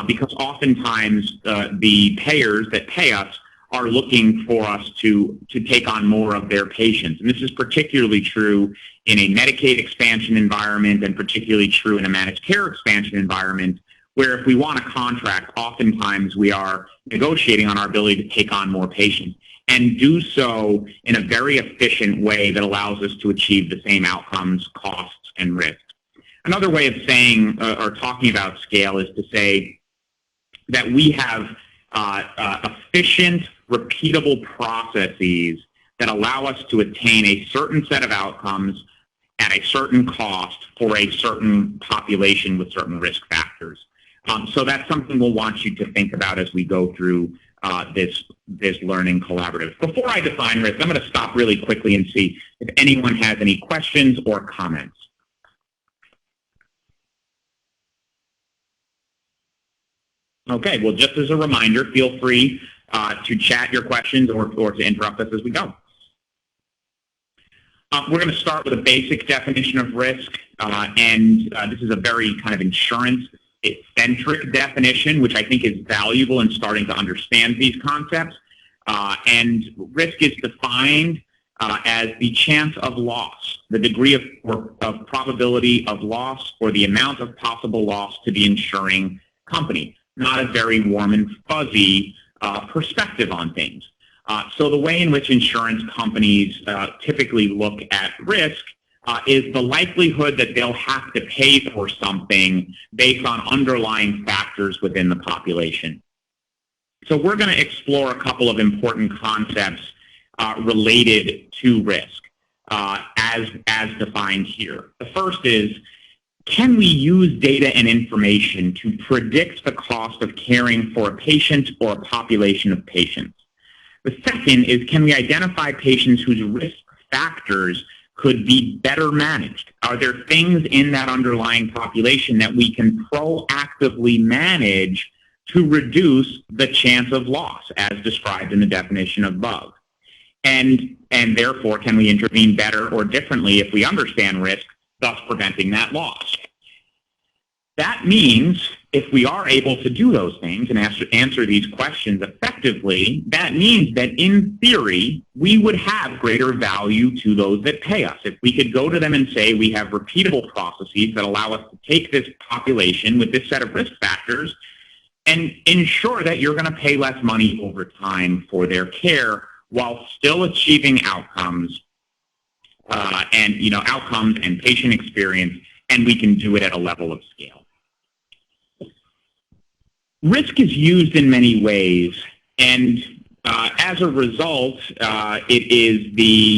because oftentimes the payers that pay us are looking for us to take on more of their patients. And this is particularly true in a Medicaid expansion environment and particularly true in a managed care expansion environment, where if we want a contract, oftentimes we are negotiating on our ability to take on more patients and do so in a very efficient way that allows us to achieve the same outcomes, costs, and risks. Another way of saying or talking about scale is to say that we have efficient, repeatable processes that allow us to attain a certain set of outcomes at a certain cost for a certain population with certain risk factors. So that's something we'll want you to think about as we go through this learning collaborative. Before I define risk, I'm going to stop really quickly and see if anyone has any questions or comments. Okay, well, just as a reminder, feel free to chat your questions or to interrupt us as we go. We're going to start with a basic definition of risk, and this is a very kind of insurance-centric definition, which I think is valuable in starting to understand these concepts. And risk is defined as the chance of loss, the degree of probability of loss, or the amount of possible loss to the insuring company. Not a very warm and fuzzy perspective on things. So the way in which insurance companies typically look at risk is the likelihood that they'll have to pay for something based on underlying factors within the population. So we're going to explore a couple of important concepts related to risk as defined here. The first is, can we use data and information to predict the cost of caring for a patient or a population of patients? The second is, can we identify patients whose risk factors could be better managed? Are there things in that underlying population that we can proactively manage to reduce the chance of loss, as described in the definition above? And therefore, can we intervene better or differently if we understand risk, thus preventing that loss? That means if we are able to do those things and answer these questions effectively, that means that in theory, we would have greater value to those that pay us. If we could go to them and say we have repeatable processes that allow us to take this population with this set of risk factors and ensure that you're going to pay less money over time for their care while still achieving outcomes outcomes and patient experience, and we can do it at a level of scale. Risk is used in many ways, and as a result, it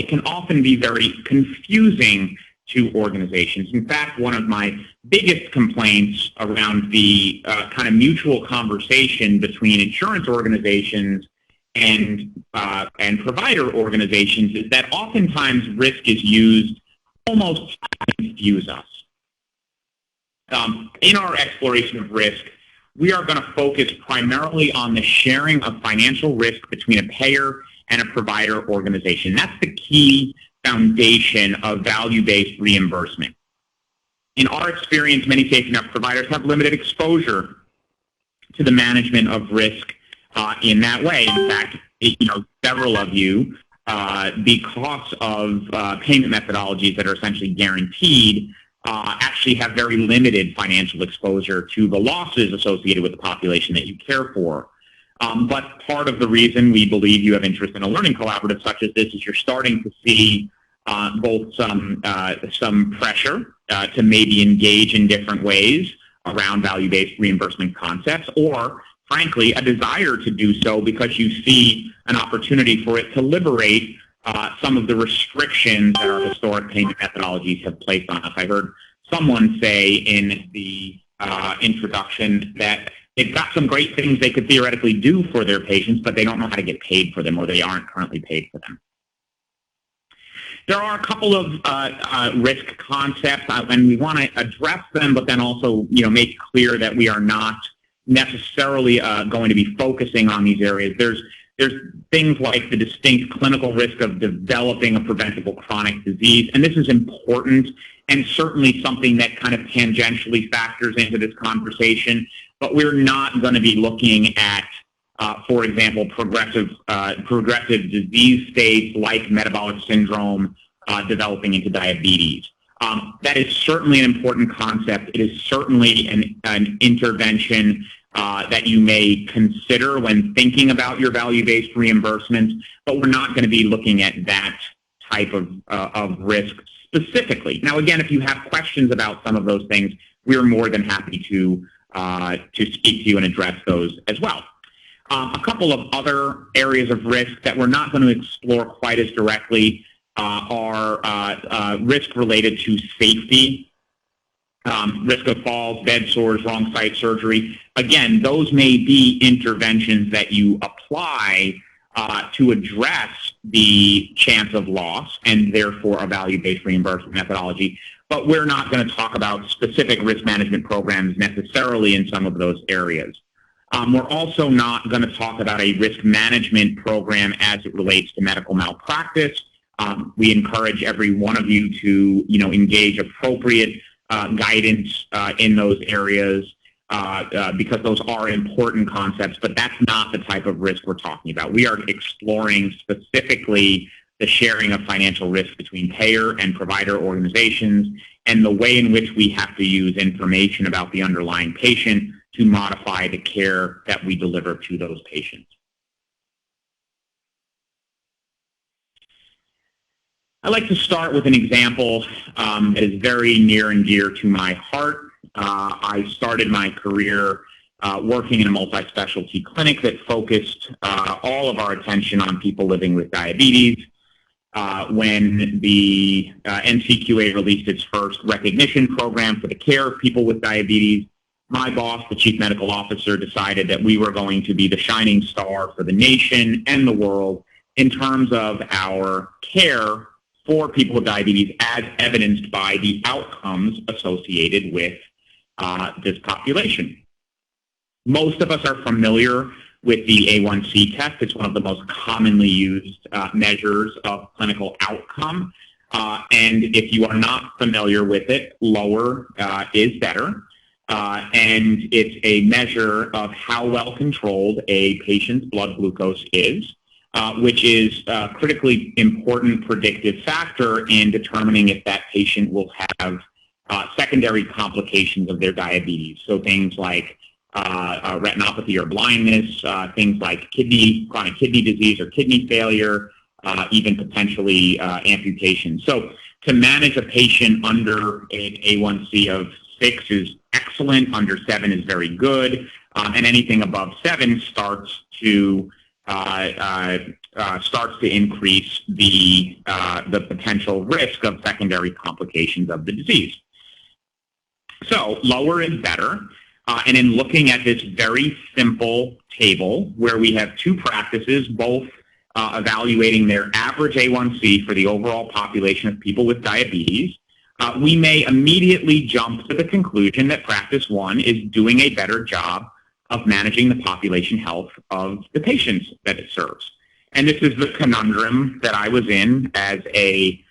can often be very confusing to organizations. In fact, one of my biggest complaints around the kind of mutual conversation between insurance organizations and provider organizations is that oftentimes risk is used almost to confuse us. In our exploration of risk, we are going to focus primarily on the sharing of financial risk between a payer and a provider organization. That's the key foundation of value-based reimbursement. In our experience, many safety net providers have limited exposure to the management of risk in that way. In fact, several of you, because of payment methodologies that are essentially guaranteed, actually have very limited financial exposure to the losses associated with the population that you care for. But part of the reason we believe you have interest in a learning collaborative such as this is you're starting to see both some pressure to maybe engage in different ways around value-based reimbursement concepts, or frankly, a desire to do so because you see an opportunity for it to liberate some of the restrictions that our historic payment methodologies have placed on us. I heard someone say in the introduction that they've got some great things they could theoretically do for their patients, but they don't know how to get paid for them, or they aren't currently paid for them. There are a couple of risk concepts, and we want to address them, but then also, make clear that we are not necessarily going to be focusing on these areas. There's things like the distinct clinical risk of developing a preventable chronic disease, and this is important and certainly something that kind of tangentially factors into this conversation, but we're not going to be looking at, for example, progressive disease states like metabolic syndrome developing into diabetes. That is certainly an important concept. It is certainly an intervention that you may consider when thinking about your value-based reimbursements, but we're not going to be looking at that type of risk specifically. Now, again, if you have questions about some of those things, we're more than happy to speak to you and address those as well. A couple of other areas of risk that we're not going to explore quite as directly are risk related to safety, risk of falls, bed sores, wrong site surgery. Again, those may be interventions that you apply to address the chance of loss and therefore a value-based reimbursement methodology. But we're not going to talk about specific risk management programs necessarily in some of those areas. We're also not going to talk about a risk management program as it relates to medical malpractice. We encourage every one of you to, engage appropriate guidance in those areas because those are important concepts, but that's not the type of risk we're talking about. We are exploring specifically the sharing of financial risk between payer and provider organizations and the way in which we have to use information about the underlying patient to modify the care that we deliver to those patients. I'd like to start with an example that is very near and dear to my heart. I started my career working in a multi-specialty clinic that focused all of our attention on people living with diabetes. When the NCQA released its first recognition program for the care of people with diabetes, my boss, the chief medical officer, decided that we were going to be the shining star for the nation and the world in terms of our care for people with diabetes as evidenced by the outcomes associated with this population. Most of us are familiar with the A1C test. It's one of the most commonly used measures of clinical outcome. And if you are not familiar with it, lower is better. And it's a measure of how well controlled a patient's blood glucose is, which is a critically important predictive factor in determining if that patient will have secondary complications of their diabetes. So things like retinopathy or blindness, things like chronic kidney disease or kidney failure, even potentially amputation. So to manage a patient under an A1C of 6 is excellent, under 7 is very good, and anything above 7 starts to increase the potential risk of secondary complications of the disease. So lower is better. And in looking at this very simple table where we have two practices, both evaluating their average A1C for the overall population of people with diabetes, we may immediately jump to the conclusion that practice 1 is doing a better job of managing the population health of the patients that it serves. And this is the conundrum that I was in as a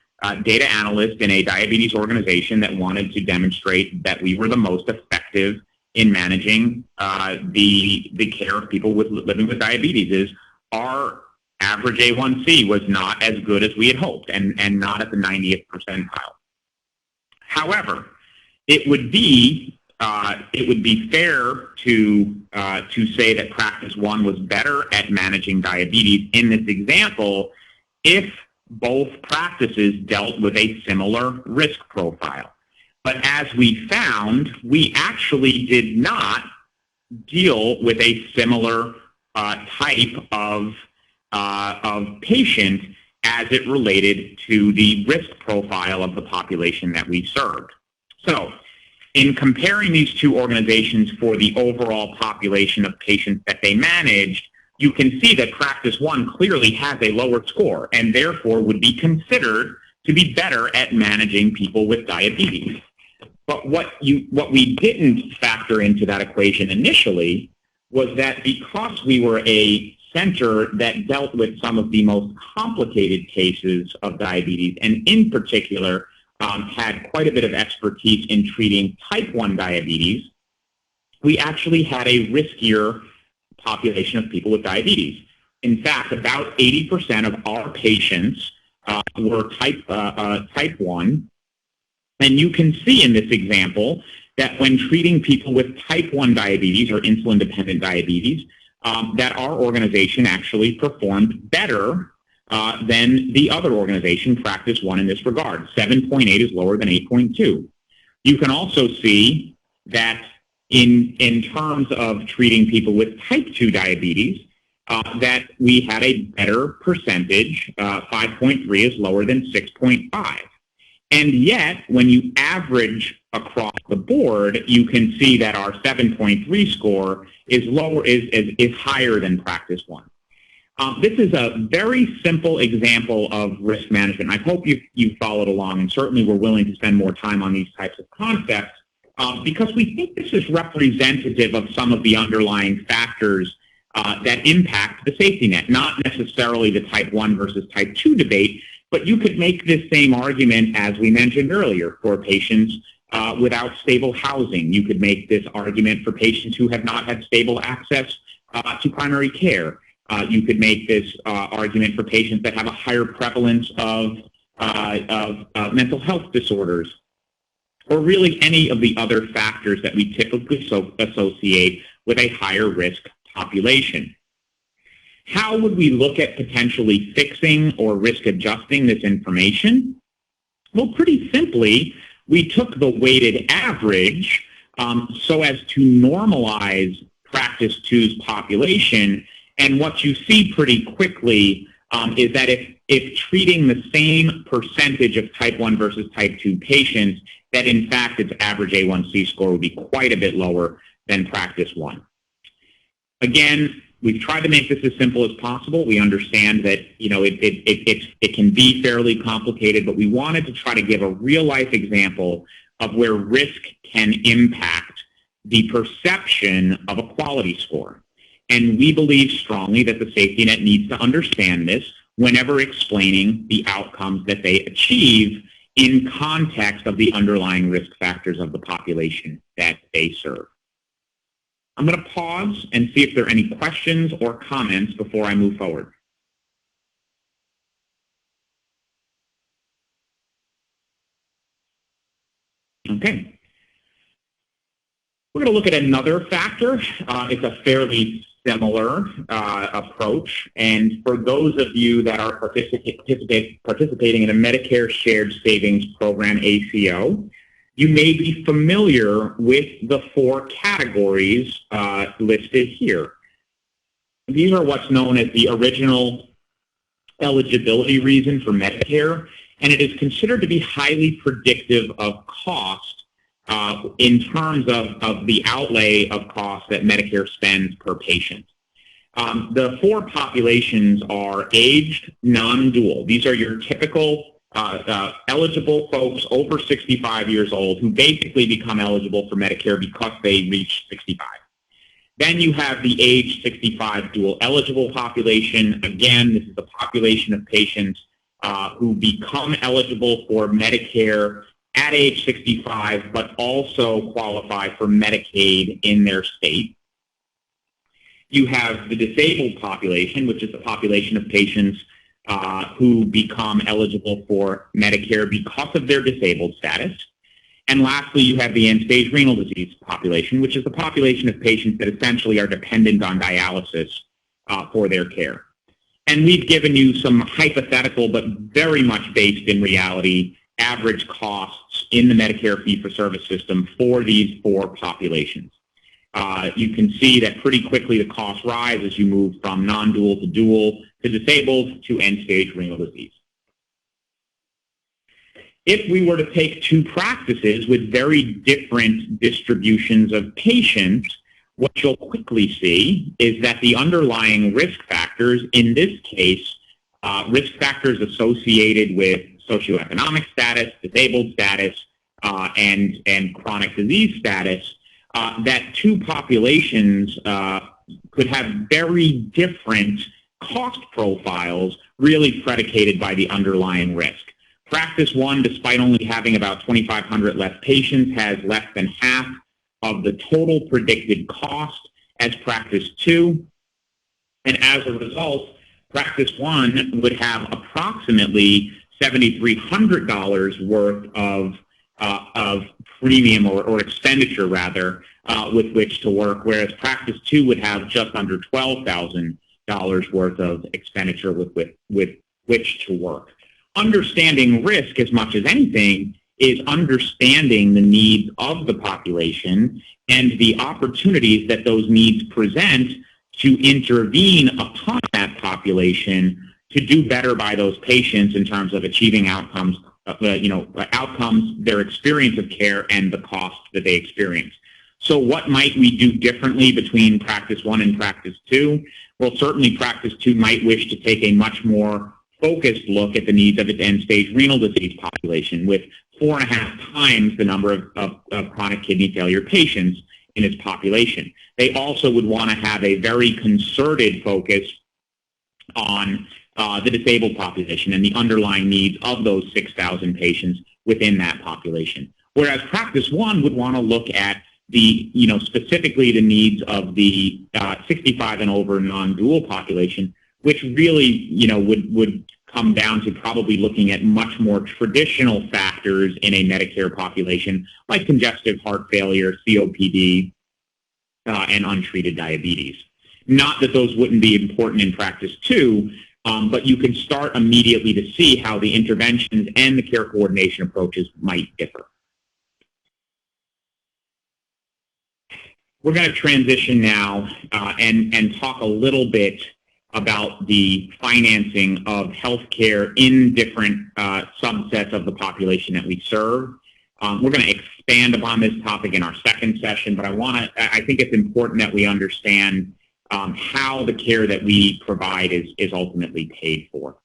data analyst in a diabetes organization that wanted to demonstrate that we were the most effective in managing the care of people living with diabetes. Is our average A1C was not as good as we had hoped and not at the 90th percentile. However, it would be it would be fair to say that Practice One was better at managing diabetes in this example if both practices dealt with a similar risk profile. But as we found, we actually did not deal with a similar type of patient as it related to the risk profile of the population that we served. So, in comparing these two organizations for the overall population of patients that they managed, you can see that Practice One clearly has a lower score and therefore would be considered to be better at managing people with diabetes. But what we didn't factor into that equation initially was that because we were a center that dealt with some of the most complicated cases of diabetes, and in particular had quite a bit of expertise in treating type 1 diabetes, we actually had a riskier population of people with diabetes. In fact, about 80% of our patients were type 1, and you can see in this example that when treating people with type 1 diabetes or insulin-dependent diabetes, that our organization actually performed better than the other organization, Practice One, in this regard. 7.8 is lower than 8.2. You can also see that in terms of treating people with type 2 diabetes, that we had a better percentage. 5.3 is lower than 6.5. And yet, when you average across the board, you can see that our 7.3 score is higher than Practice One. This is a very simple example of risk management. I hope you followed along, and certainly we're willing to spend more time on these types of concepts because we think this is representative of some of the underlying factors that impact the safety net, not necessarily the type 1 versus type 2 debate, but you could make this same argument, as we mentioned earlier, for patients without stable housing. You could make this argument for patients who have not had stable access to primary care. You could make this argument for patients that have a higher prevalence of mental health disorders, or really any of the other factors that we typically associate with a higher risk population. How would we look at potentially fixing or risk adjusting this information? Well, pretty simply, we took the weighted average so as to normalize Practice 2's population. And what you see pretty quickly is that if treating the same percentage of type 1 versus type 2 patients, that in fact its average A1C score would be quite a bit lower than Practice 1. Again, we've tried to make this as simple as possible. We understand that it can be fairly complicated, but we wanted to try to give a real-life example of where risk can impact the perception of a quality score. And we believe strongly that the safety net needs to understand this whenever explaining the outcomes that they achieve in context of the underlying risk factors of the population that they serve. I'm going to pause and see if there are any questions or comments before I move forward. Okay. We're going to look at another factor. It's a fairly similar approach, and for those of you that are participating in a Medicare Shared Savings Program, ACO, you may be familiar with the 4 categories listed here. These are what's known as the original eligibility reason for Medicare, and it is considered to be highly predictive of cost in terms of the outlay of cost that Medicare spends per patient. The 4 populations are aged, non-dual. These are your typical eligible folks over 65 years old who basically become eligible for Medicare because they reach 65. Then you have the age 65 dual eligible population. Again, this is the population of patients who become eligible for Medicare at age 65, but also qualify for Medicaid in their state. You have the disabled population, which is the population of patients who become eligible for Medicare because of their disabled status. And lastly, you have the end-stage renal disease population, which is the population of patients that essentially are dependent on dialysis for their care. And we've given you some hypothetical, but very much based in reality, average costs in the Medicare fee-for-service system for these four populations. You can see that pretty quickly the costs rise as you move from non-dual to dual to disabled to end-stage renal disease. If we were to take two practices with very different distributions of patients, what you'll quickly see is that the underlying risk factors, in this case, risk factors associated with socioeconomic status, disabled status, and chronic disease status, that two populations could have very different cost profiles really predicated by the underlying risk. Practice 1, despite only having about 2,500 less patients, has less than half of the total predicted cost as Practice 2. And as a result, Practice 1 would have approximately $7,300 worth of premium or expenditure, rather, with which to work, whereas Practice 2 would have just under $12,000 worth of expenditure with which to work. Understanding risk as much as anything is understanding the needs of the population and the opportunities that those needs present to intervene upon that population to do better by those patients in terms of achieving outcomes, their experience of care and the cost that they experience. So what might we do differently between Practice 1 and Practice 2? Well, certainly Practice 2 might wish to take a much more focused look at the needs of its end-stage renal disease population, with 4.5 times the number of chronic kidney failure patients in its population. They also would want to have a very concerted focus on the disabled population and the underlying needs of those 6,000 patients within that population. Whereas Practice 1 would want to look at specifically the needs of the 65 and over non-dual population, which really, would come down to probably looking at much more traditional factors in a Medicare population, like congestive heart failure, COPD, and untreated diabetes. Not that those wouldn't be important in Practice 2, but you can start immediately to see how the interventions and the care coordination approaches might differ. We're going to transition now and talk a little bit about the financing of healthcare in different subsets of the population that we serve. We're going to expand upon this topic in our second session, but I think it's important that we understand how the care that we provide is ultimately paid for.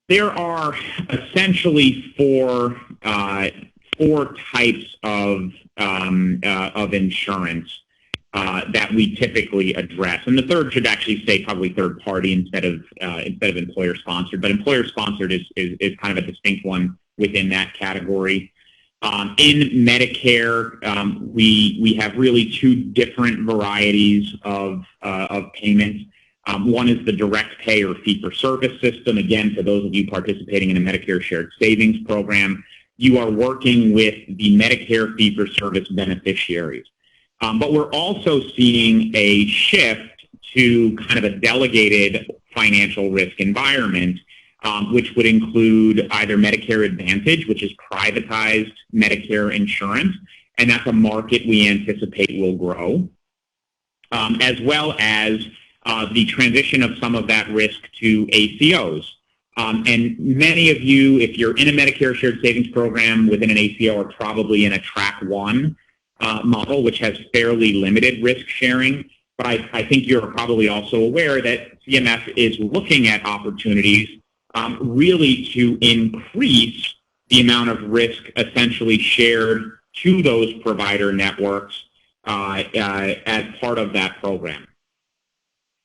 There are essentially four types of insurance that we typically address, and the third should actually say probably third party instead of employer sponsored. But employer sponsored is kind of a distinct one within that category. In Medicare, we have really two different varieties of payments. One is the direct pay or fee-for-service system. Again, for those of you participating in a Medicare shared savings program, you are working with the Medicare fee-for-service beneficiaries. But we're also seeing a shift to kind of a delegated financial risk environment, which would include either Medicare Advantage, which is privatized Medicare insurance, and that's a market we anticipate will grow, as well as the transition of some of that risk to ACOs. And many of you, if you're in a Medicare shared savings program within an ACO, are probably in a Track 1 model, which has fairly limited risk sharing. But I think you're probably also aware that CMS is looking at opportunities really to increase the amount of risk essentially shared to those provider networks as part of that program.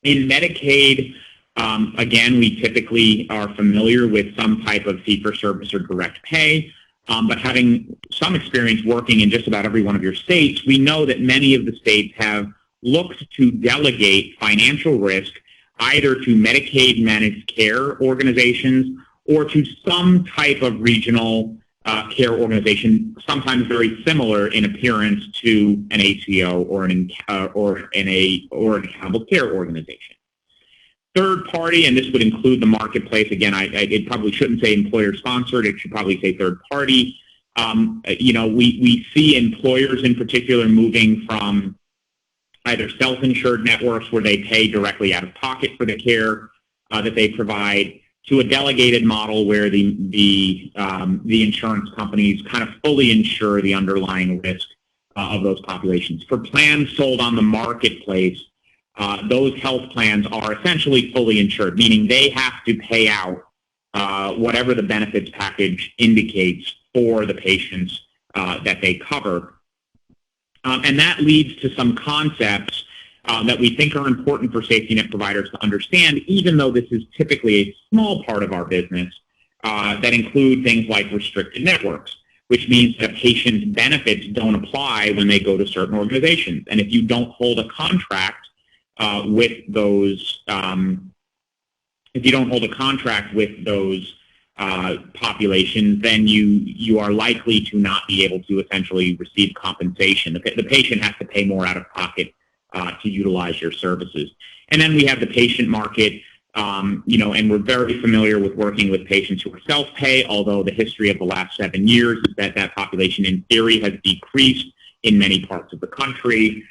In Medicaid, again, we typically are familiar with some type of fee-for-service or direct pay, but having some experience working in just about every one of your states, we know that many of the states have looked to delegate financial risk either to Medicaid managed care organizations or to some type of regional care organization, sometimes very similar in appearance to an ACO or an accountable care organization. Third party, and this would include the marketplace. Again, it probably shouldn't say employer sponsored. It should probably say third party. We see employers in particular moving from either self-insured networks where they pay directly out of pocket for the care that they provide, to a delegated model where the insurance companies kind of fully insure the underlying risk of those populations. For plans sold on the marketplace, those health plans are essentially fully insured, meaning they have to pay out whatever the benefits package indicates for the patients that they cover. And that leads to some concepts that we think are important for safety net providers to understand, even though this is typically a small part of our business, that include things like restricted networks, which means that patients' benefits don't apply when they go to certain organizations. And if you don't hold a contract with those, populations, then you are likely to not be able to essentially receive compensation. The patient has to pay more out of pocket to utilize your services. And then we have the patient market, and we're very familiar with working with patients who are self-pay, although the history of the last 7 years is that population in theory has decreased in many parts of the country,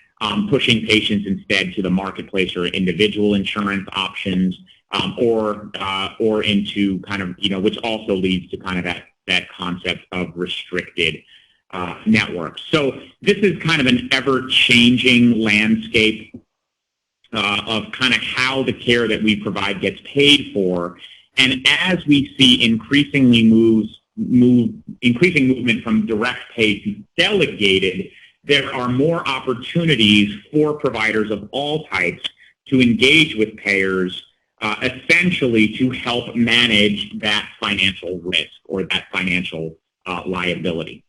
pushing patients instead to the marketplace or individual insurance options, or into kind of, which also leads to kind of that concept of restricted networks. So this is kind of an ever-changing landscape of kind of how the care that we provide gets paid for. And as we see increasing movement from direct pay to delegated, there are more opportunities for providers of all types to engage with payers, essentially to help manage that financial risk or that financial liability.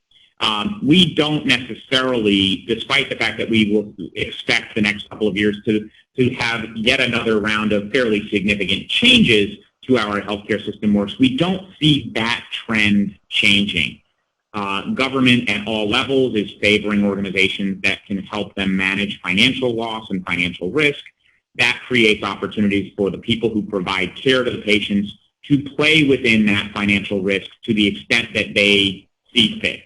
We don't necessarily, despite the fact that we will expect the next couple of years to have yet another round of fairly significant changes to how our healthcare system works, we don't see that trend changing. Government at all levels is favoring organizations that can help them manage financial loss and financial risk. That creates opportunities for the people who provide care to the patients to play within that financial risk to the extent that they see fit.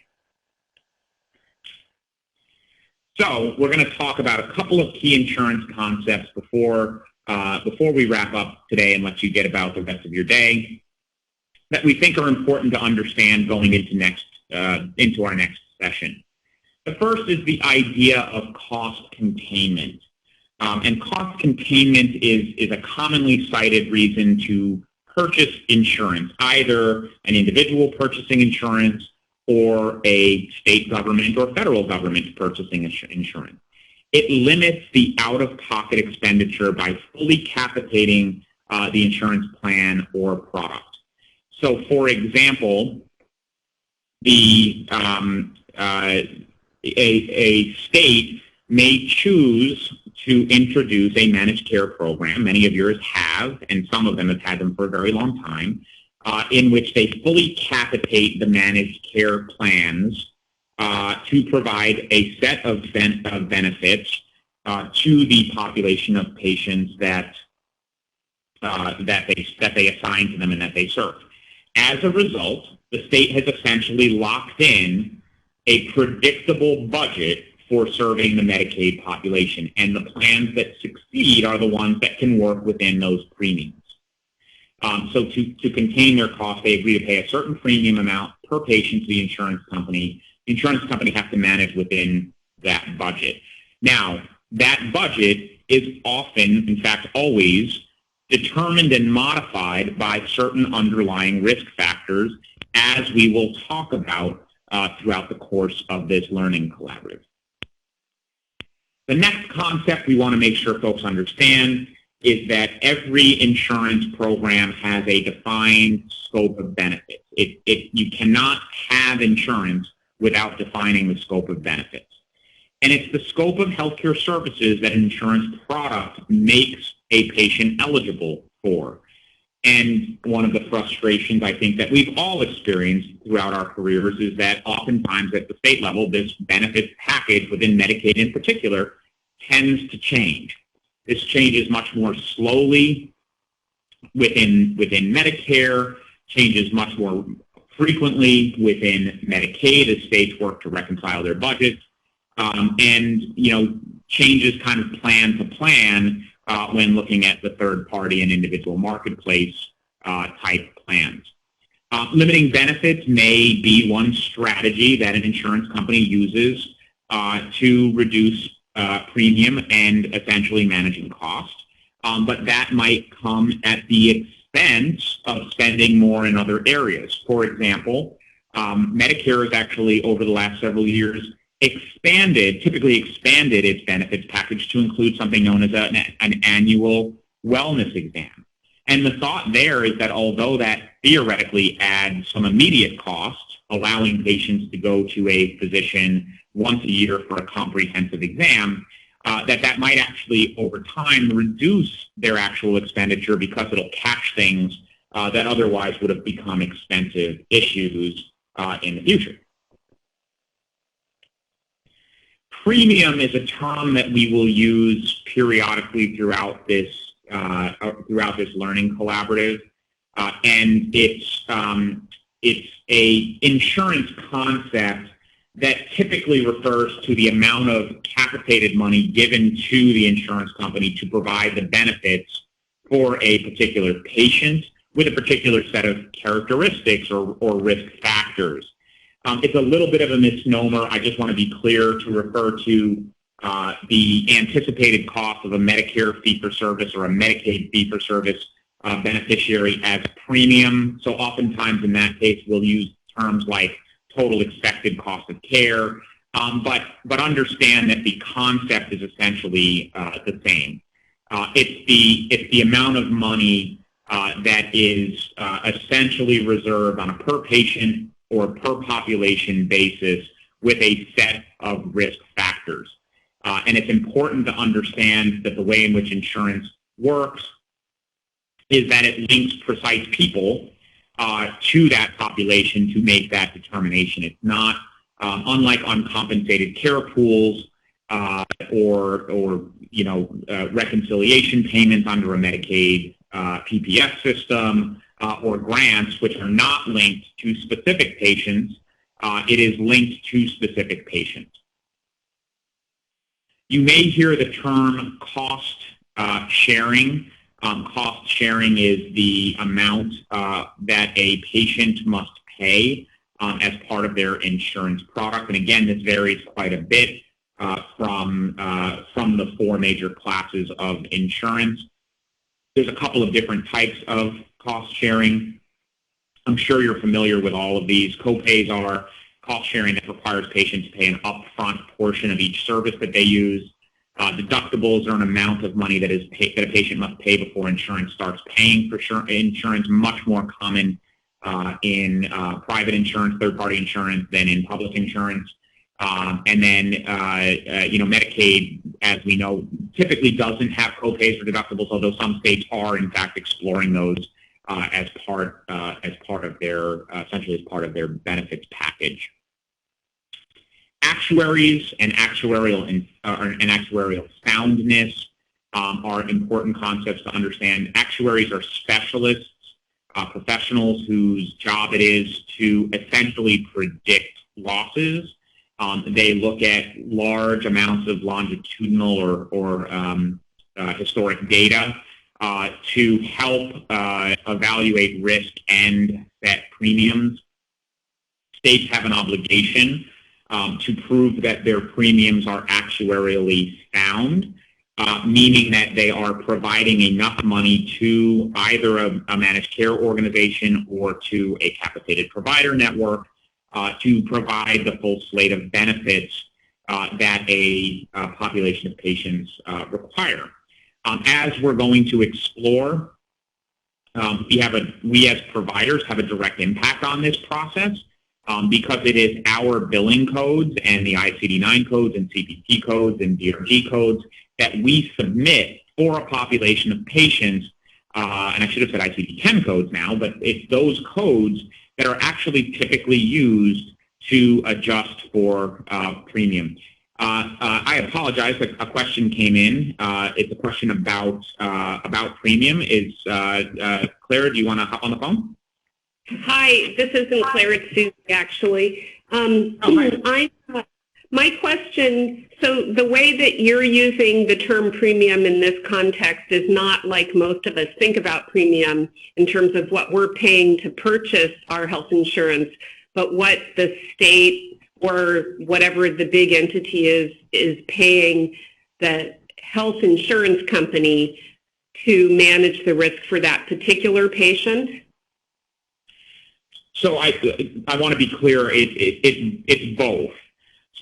So we're going to talk about a couple of key insurance concepts before we wrap up today and let you get about the rest of your day that we think are important to understand going into our next session. The first is the idea of cost containment. And cost containment is a commonly cited reason to purchase insurance, either an individual purchasing insurance or a state government or federal government purchasing insurance. It limits the out-of-pocket expenditure by fully capitating the insurance plan or product. So, for example, a state may choose to introduce a managed care program. Many of yours have, and some of them have had them for a very long time, in which they fully capitate the managed care plans to provide a set of benefits to the population of patients that they assign to them and that they serve. As a result, the state has essentially locked in a predictable budget for serving the Medicaid population, and the plans that succeed are the ones that can work within those premiums. So to contain their costs, they agree to pay a certain premium amount per patient to the insurance company. The insurance company has to manage within that budget. Now, that budget is often, in fact always, determined and modified by certain underlying risk factors, as we will talk about throughout the course of this learning collaborative. The next concept we want to make sure folks understand is that every insurance program has a defined scope of benefits. You cannot have insurance without defining the scope of benefits. And it's the scope of healthcare services that an insurance product makes a patient eligible for. And one of the frustrations I think that we've all experienced throughout our careers is that oftentimes at the state level, this benefits package within Medicaid in particular tends to change. This changes much more slowly within Medicare, changes much more frequently within Medicaid as states work to reconcile their budgets, and changes kind of plan to plan when looking at the third party and individual marketplace type plans. Limiting benefits may be one strategy that an insurance company uses to reduce premium and essentially managing cost, but that might come at the expense of spending more in other areas. For example, Medicare has actually over the last several years typically expanded its benefits package to include something known as an annual wellness exam. And the thought there is that although that theoretically adds some immediate costs, allowing patients to go to a physician once a year for a comprehensive exam, that might actually over time reduce their actual expenditure because it'll catch things that otherwise would have become expensive issues in the future. Premium is a term that we will use periodically throughout this learning collaborative, and it's a insurance concept that typically refers to the amount of capitated money given to the insurance company to provide the benefits for a particular patient with a particular set of characteristics or risk factors. It's a little bit of a misnomer. I just want to be clear to refer to the anticipated cost of a Medicare fee-for-service or a Medicaid fee-for-service beneficiary as premium. So oftentimes in that case, we'll use terms like total expected cost of care, but understand that the concept is essentially the same. It's the amount of money that is essentially reserved on a per patient or per population basis with a set of risk factors. And it's important to understand that the way in which insurance works is that it links precise people to that population to make that determination. It's not unlike uncompensated care pools or reconciliation payments under a Medicaid PPS system or grants, which are not linked to specific patients. It is linked to specific patients. You may hear the term cost sharing. Cost sharing is the amount that a patient must pay as part of their insurance product. And again, this varies quite a bit from the four major classes of insurance. There's a couple of different types of cost sharing. I'm sure you're familiar with all of these. Copays are cost sharing that requires patients to pay an upfront portion of each service that they use. Deductibles are an amount of money that a patient must pay before insurance starts paying for insurance, much more common in private insurance, third-party insurance than in public insurance. And then, Medicaid, as we know, typically doesn't have copays or deductibles, although some states are, in fact, exploring those as part of their essentially as part of their benefits package. Actuaries and actuarial soundness are important concepts to understand. Actuaries are specialists, professionals whose job it is to essentially predict losses. They look at large amounts of longitudinal or historic data to help evaluate risk and set premiums. States have an obligation to prove that their premiums are actuarially sound, meaning that they are providing enough money to either a managed care organization or to a capitated provider network to provide the full slate of benefits that a population of patients require. As we're going to explore, we as providers have a direct impact on this process because it is our billing codes and the ICD-9 codes and CPT codes and DRG codes that we submit for a population of patients and I should have said ICD-10 codes now, but it's those codes that are actually typically used to adjust for premium. I apologize. A question came in. It's a question about premium. Is Clara? Do you want to hop on the phone? Hi, this isn't Claire, it's Susie, actually. My question, so the way that you're using the term premium in this context is not like most of us think about premium in terms of what we're paying to purchase our health insurance, but what the state or whatever the big entity is paying the health insurance company to manage the risk for that particular patient? So I want to be clear. It's both.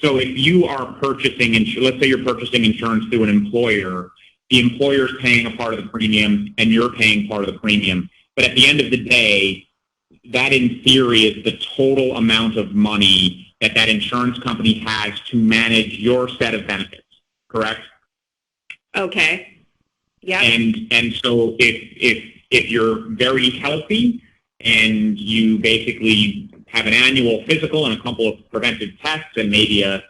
So if you are purchasing, let's say you're purchasing insurance through an employer, the employer is paying a part of the premium and you're paying part of the premium. But at the end of the day, that in theory is the total amount of money that insurance company has to manage your set of benefits, correct? Okay. Yeah. And so if you're very healthy and you basically have an annual physical and a couple of preventive tests and maybe a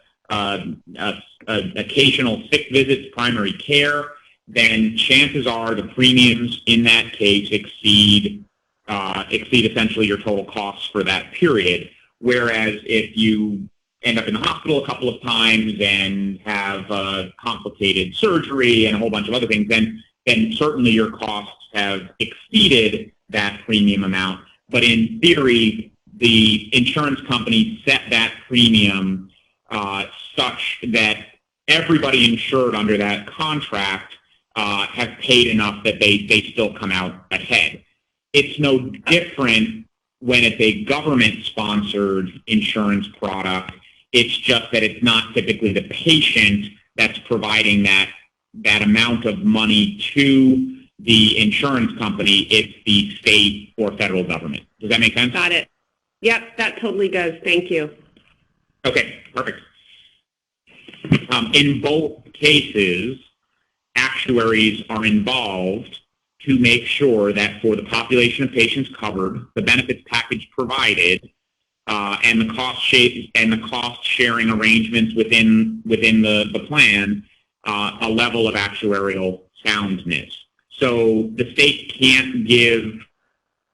occasional sick visits, primary care, then chances are the premiums in that case exceed essentially your total costs for that period. Whereas if you end up in the hospital a couple of times and have complicated surgery and a whole bunch of other things, then certainly your costs have exceeded that premium amount. But in theory, the insurance company set that premium such that everybody insured under that contract have paid enough that they still come out ahead. It's no different when it's a government-sponsored insurance product. It's just that it's not typically the patient that's providing that amount of money to the insurance company. It's the state or federal government. Does that make sense? Got it. Yep, that totally does. Thank you. Okay, perfect. In both cases, actuaries are involved to make sure that for the population of patients covered, the benefits package provided, and the cost sharing arrangements within the plan, a level of actuarial soundness. So the state can't give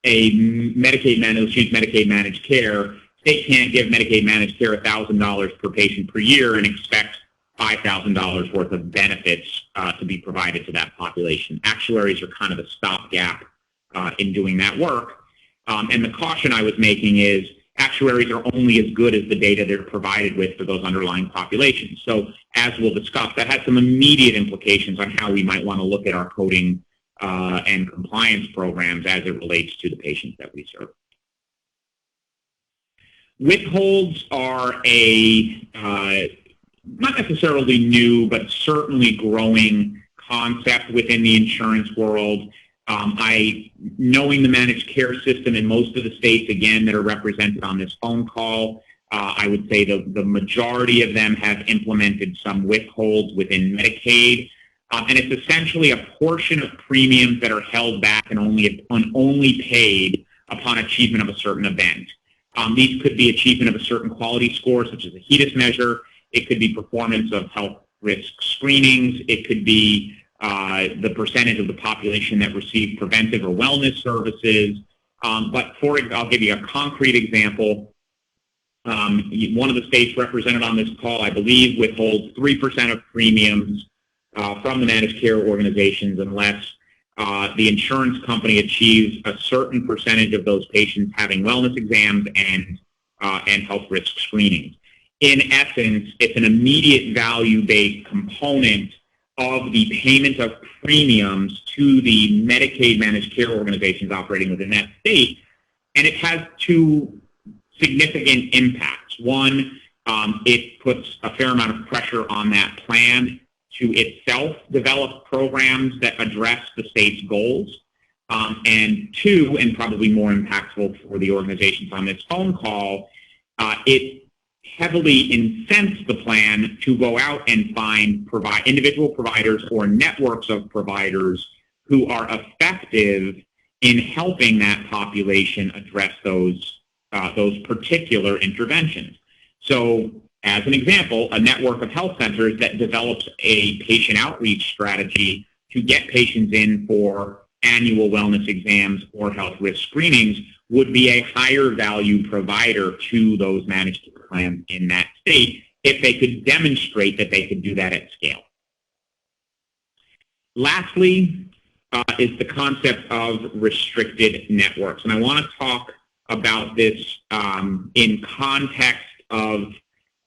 a Medicaid managed care. State can't give Medicaid managed care $1,000 per patient per year and expect $5,000 worth of benefits to be provided to that population. Actuaries are kind of a stopgap in doing that work. And the caution I was making is actuaries are only as good as the data they're provided with for those underlying populations. So as we'll discuss, that has some immediate implications on how we might want to look at our coding and compliance programs as it relates to the patients that we serve. Withholds are not necessarily new, but certainly growing concept within the insurance world. Knowing the managed care system in most of the states, again, that are represented on this phone call, I would say the majority of them have implemented some withholds within Medicaid. And it's essentially a portion of premiums that are held back and only paid upon achievement of a certain event. These could be achievement of a certain quality score, such as a HEDIS measure. It could be performance of health risk screenings. It could be the percentage of the population that receive preventive or wellness services. But I'll give you a concrete example. One of the states represented on this call, I believe, withholds 3% of premiums from the managed care organizations unless the insurance company achieves a certain percentage of those patients having wellness exams and health risk screenings. In essence, it's an immediate value-based component of the payment of premiums to the Medicaid managed care organizations operating within that state, and it has two significant impacts. One, it puts a fair amount of pressure on that plan to itself develop programs that address the state's goals. And two, and probably more impactful for the organizations on this phone call, it heavily incents the plan to go out and find individual providers or networks of providers who are effective in helping that population address those particular interventions. So, as an example, a network of health centers that develops a patient outreach strategy to get patients in for annual wellness exams or health risk screenings would be a higher value provider to those managed care plans in that state if they could demonstrate that they could do that at scale. Lastly, is the concept of restricted networks. And I want to talk about this in context of,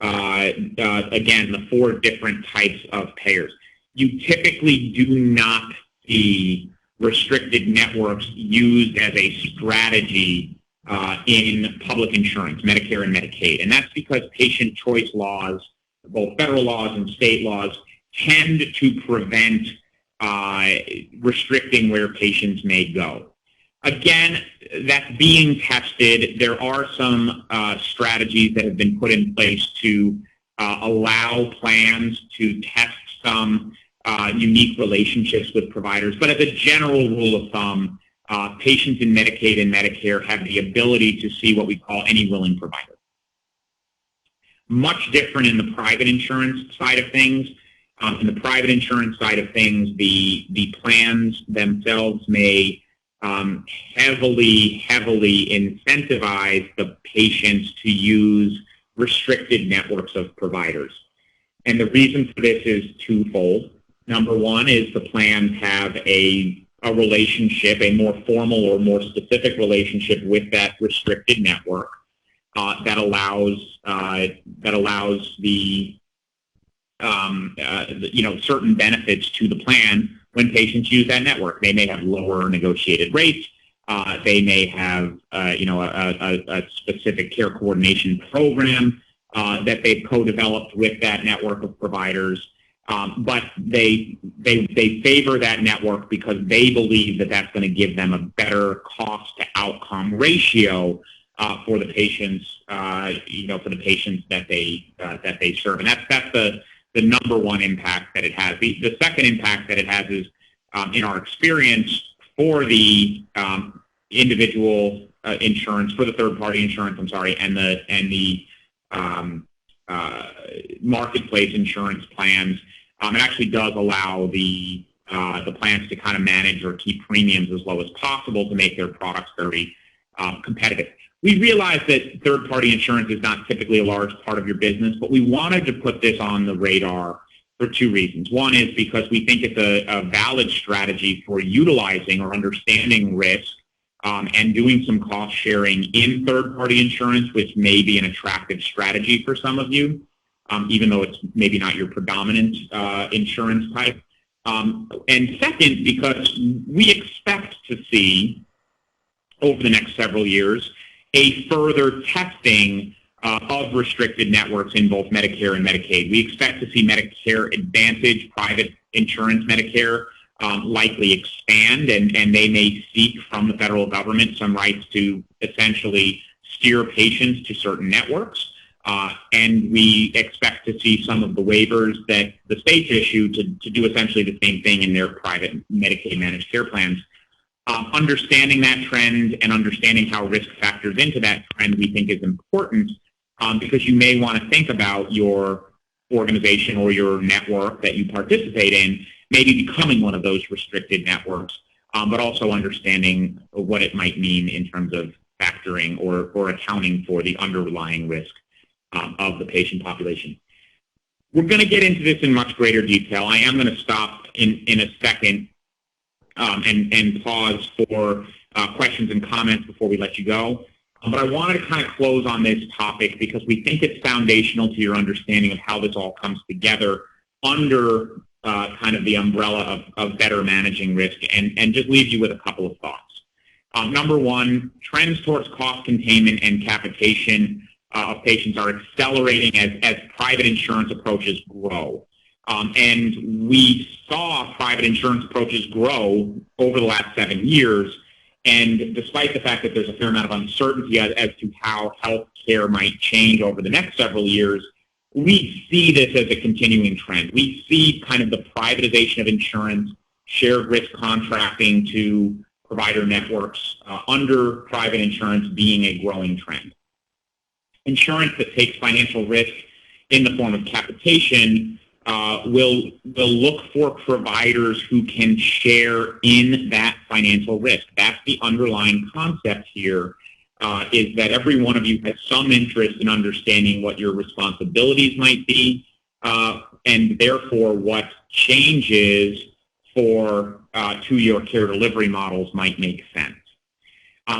again, the 4 different types of payers. You typically do not see restricted networks used as a strategy in public insurance, Medicare and Medicaid. And that's because patient choice laws, both federal laws and state laws, tend to prevent restricting where patients may go. Again, that's being tested. There are some strategies that have been put in place to allow plans to test some unique relationships with providers. But as a general rule of thumb, patients in Medicaid and Medicare have the ability to see what we call any willing provider. Much different in the private insurance side of things. In the private insurance side of things, the plans themselves may heavily incentivize the patients to use restricted networks of providers. And the reason for this is twofold. Number one is the plans have a relationship, a more formal or more specific relationship with that restricted network that allows the certain benefits to the plan when patients use that network. They may have lower negotiated rates. They may have a specific care coordination program that they've co-developed with that network of providers. But they favor that network because they believe that that's going to give them a better cost to outcome ratio for the patients, for the patients that they serve. And that's the number one impact that it has. The second impact that it has is, in our experience, for the individual insurance, for the third-party insurance, and the marketplace insurance plans, it actually does allow the plans to kind of manage or keep premiums as low as possible to make their products very competitive. We realize that third-party insurance is not typically a large part of your business, but we wanted to put this on the radar for 2 reasons. One is because we think it's a valid strategy for utilizing or understanding risk and doing some cost sharing in third-party insurance, which may be an attractive strategy for some of you, even though it's maybe not your predominant insurance type. And second, because we expect to see over the next several years a further testing of restricted networks in both Medicare and Medicaid. We expect to see Medicare Advantage, private insurance Medicare, likely expand, and they may seek from the federal government some rights to essentially steer patients to certain networks. And we expect to see some of the waivers that the states issue to do essentially the same thing in their private Medicaid managed care plans. Understanding that trend and understanding how risk factors into that trend we think is important because you may want to think about your organization or your network that you participate in maybe becoming one of those restricted networks, but also understanding what it might mean in terms of factoring or accounting for the underlying risk of the patient population. We're going to get into this in much greater detail. I am going to stop in a second and pause for questions and comments before we let you go. But I wanted to kind of close on this topic because we think it's foundational to your understanding of how this all comes together under kind of the umbrella of better managing risk, and just leave you with a couple of thoughts. Number one, trends towards cost containment and capitation of patients are accelerating as private insurance approaches grow. And we saw private insurance approaches grow over the last 7 years. And despite the fact that there's a fair amount of uncertainty as to how health care might change over the next several years, we see this as a continuing trend. We see kind of the privatization of insurance shared risk contracting to provider networks under private insurance being a growing trend. Insurance that takes financial risk in the form of capitation will look for providers who can share in that financial risk. That's the underlying concept here, is that every one of you has some interest in understanding what your responsibilities might be, and therefore what changes to your care delivery models might make sense.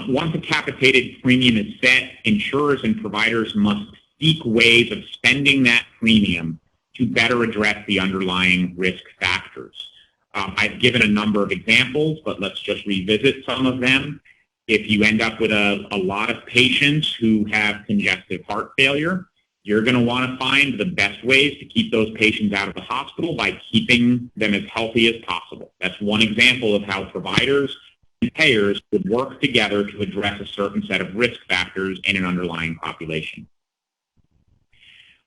Once a capitated premium is set, insurers and providers must seek ways of spending that premium to better address the underlying risk factors. I've given a number of examples, but let's just revisit some of them. If you end up with a lot of patients who have congestive heart failure, you're going to want to find the best ways to keep those patients out of the hospital by keeping them as healthy as possible. That's one example of how providers and payers would work together to address a certain set of risk factors in an underlying population.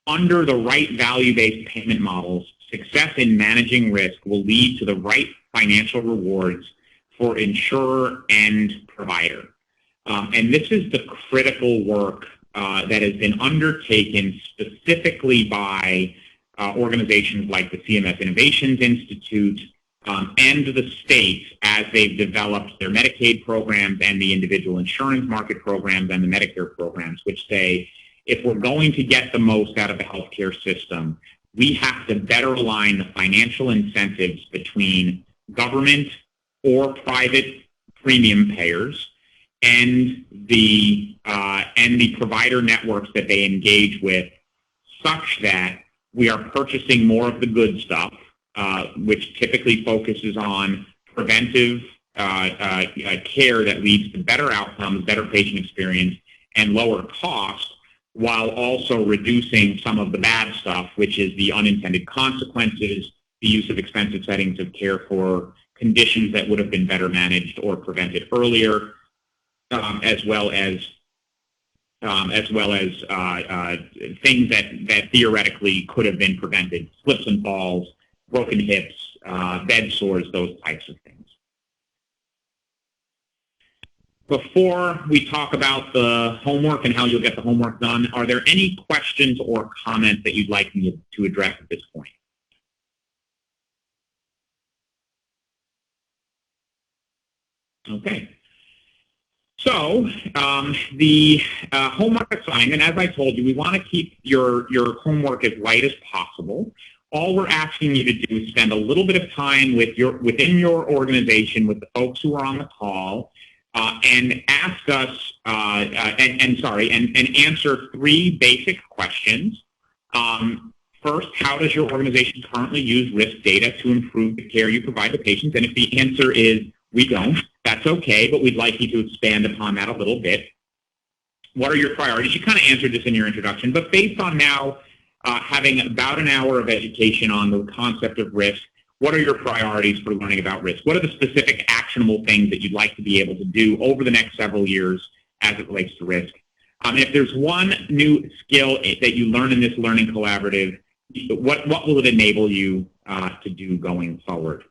Under the right value-based payment models, success in managing risk will lead to the right financial rewards for insurer and provider. And this is the critical work that has been undertaken specifically by organizations like the CMS Innovations Institute and the states as they've developed their Medicaid programs and the individual insurance market programs and the Medicare programs, which say, if we're going to get the most out of the healthcare system, we have to better align the financial incentives between government or private premium payers and the provider networks that they engage with, such that we are purchasing more of the good stuff, which typically focuses on preventive care that leads to better outcomes, better patient experience, and lower cost, while also reducing some of the bad stuff, which is the unintended consequences, the use of expensive settings of care for conditions that would have been better managed or prevented earlier, as well as things that theoretically could have been prevented, slips and falls, broken hips, bed sores, those types of things. Before we talk about the homework and how you'll get the homework done, are there any questions or comments that you'd like me to address at this point? Okay. So the homework assignment, as I told you, we want to keep your homework as light as possible. All we're asking you to do is spend a little bit of time within your organization with the folks who are on the call and ask us and answer 3 basic questions. First, how does your organization currently use risk data to improve the care you provide to patients? And if the answer is we don't, that's okay, but we'd like you to expand upon that a little bit. What are your priorities? You kind of answered this in your introduction, but based on now having about an hour of education on the concept of risk, what are your priorities for learning about risk? What are the specific actionable things that you'd like to be able to do over the next several years as it relates to risk? If there's one new skill that you learn in this learning collaborative, what will it enable you to do going forward?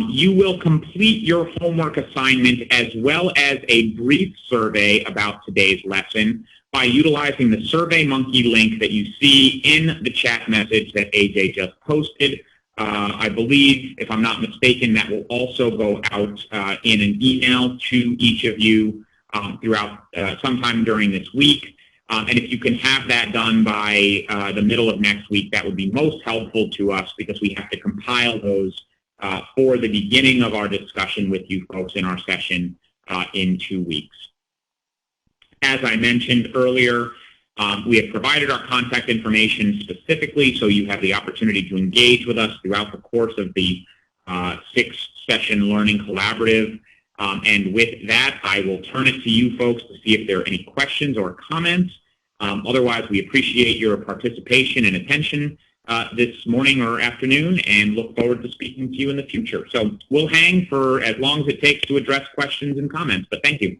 You will complete your homework assignment as well as a brief survey about today's lesson by utilizing the SurveyMonkey link that you see in the chat message that AJ just posted. I believe, if I'm not mistaken, that will also go out in an email to each of you throughout sometime during this week. And if you can have that done by the middle of next week, that would be most helpful to us because we have to compile those for the beginning of our discussion with you folks in our session in 2 weeks. As I mentioned earlier, we have provided our contact information specifically so you have the opportunity to engage with us throughout the course of the 6-session learning collaborative. And with that, I will turn it to you folks to see if there are any questions or comments. Otherwise, we appreciate your participation and attention this morning or afternoon and look forward to speaking to you in the future. So we'll hang for as long as it takes to address questions and comments, but thank you.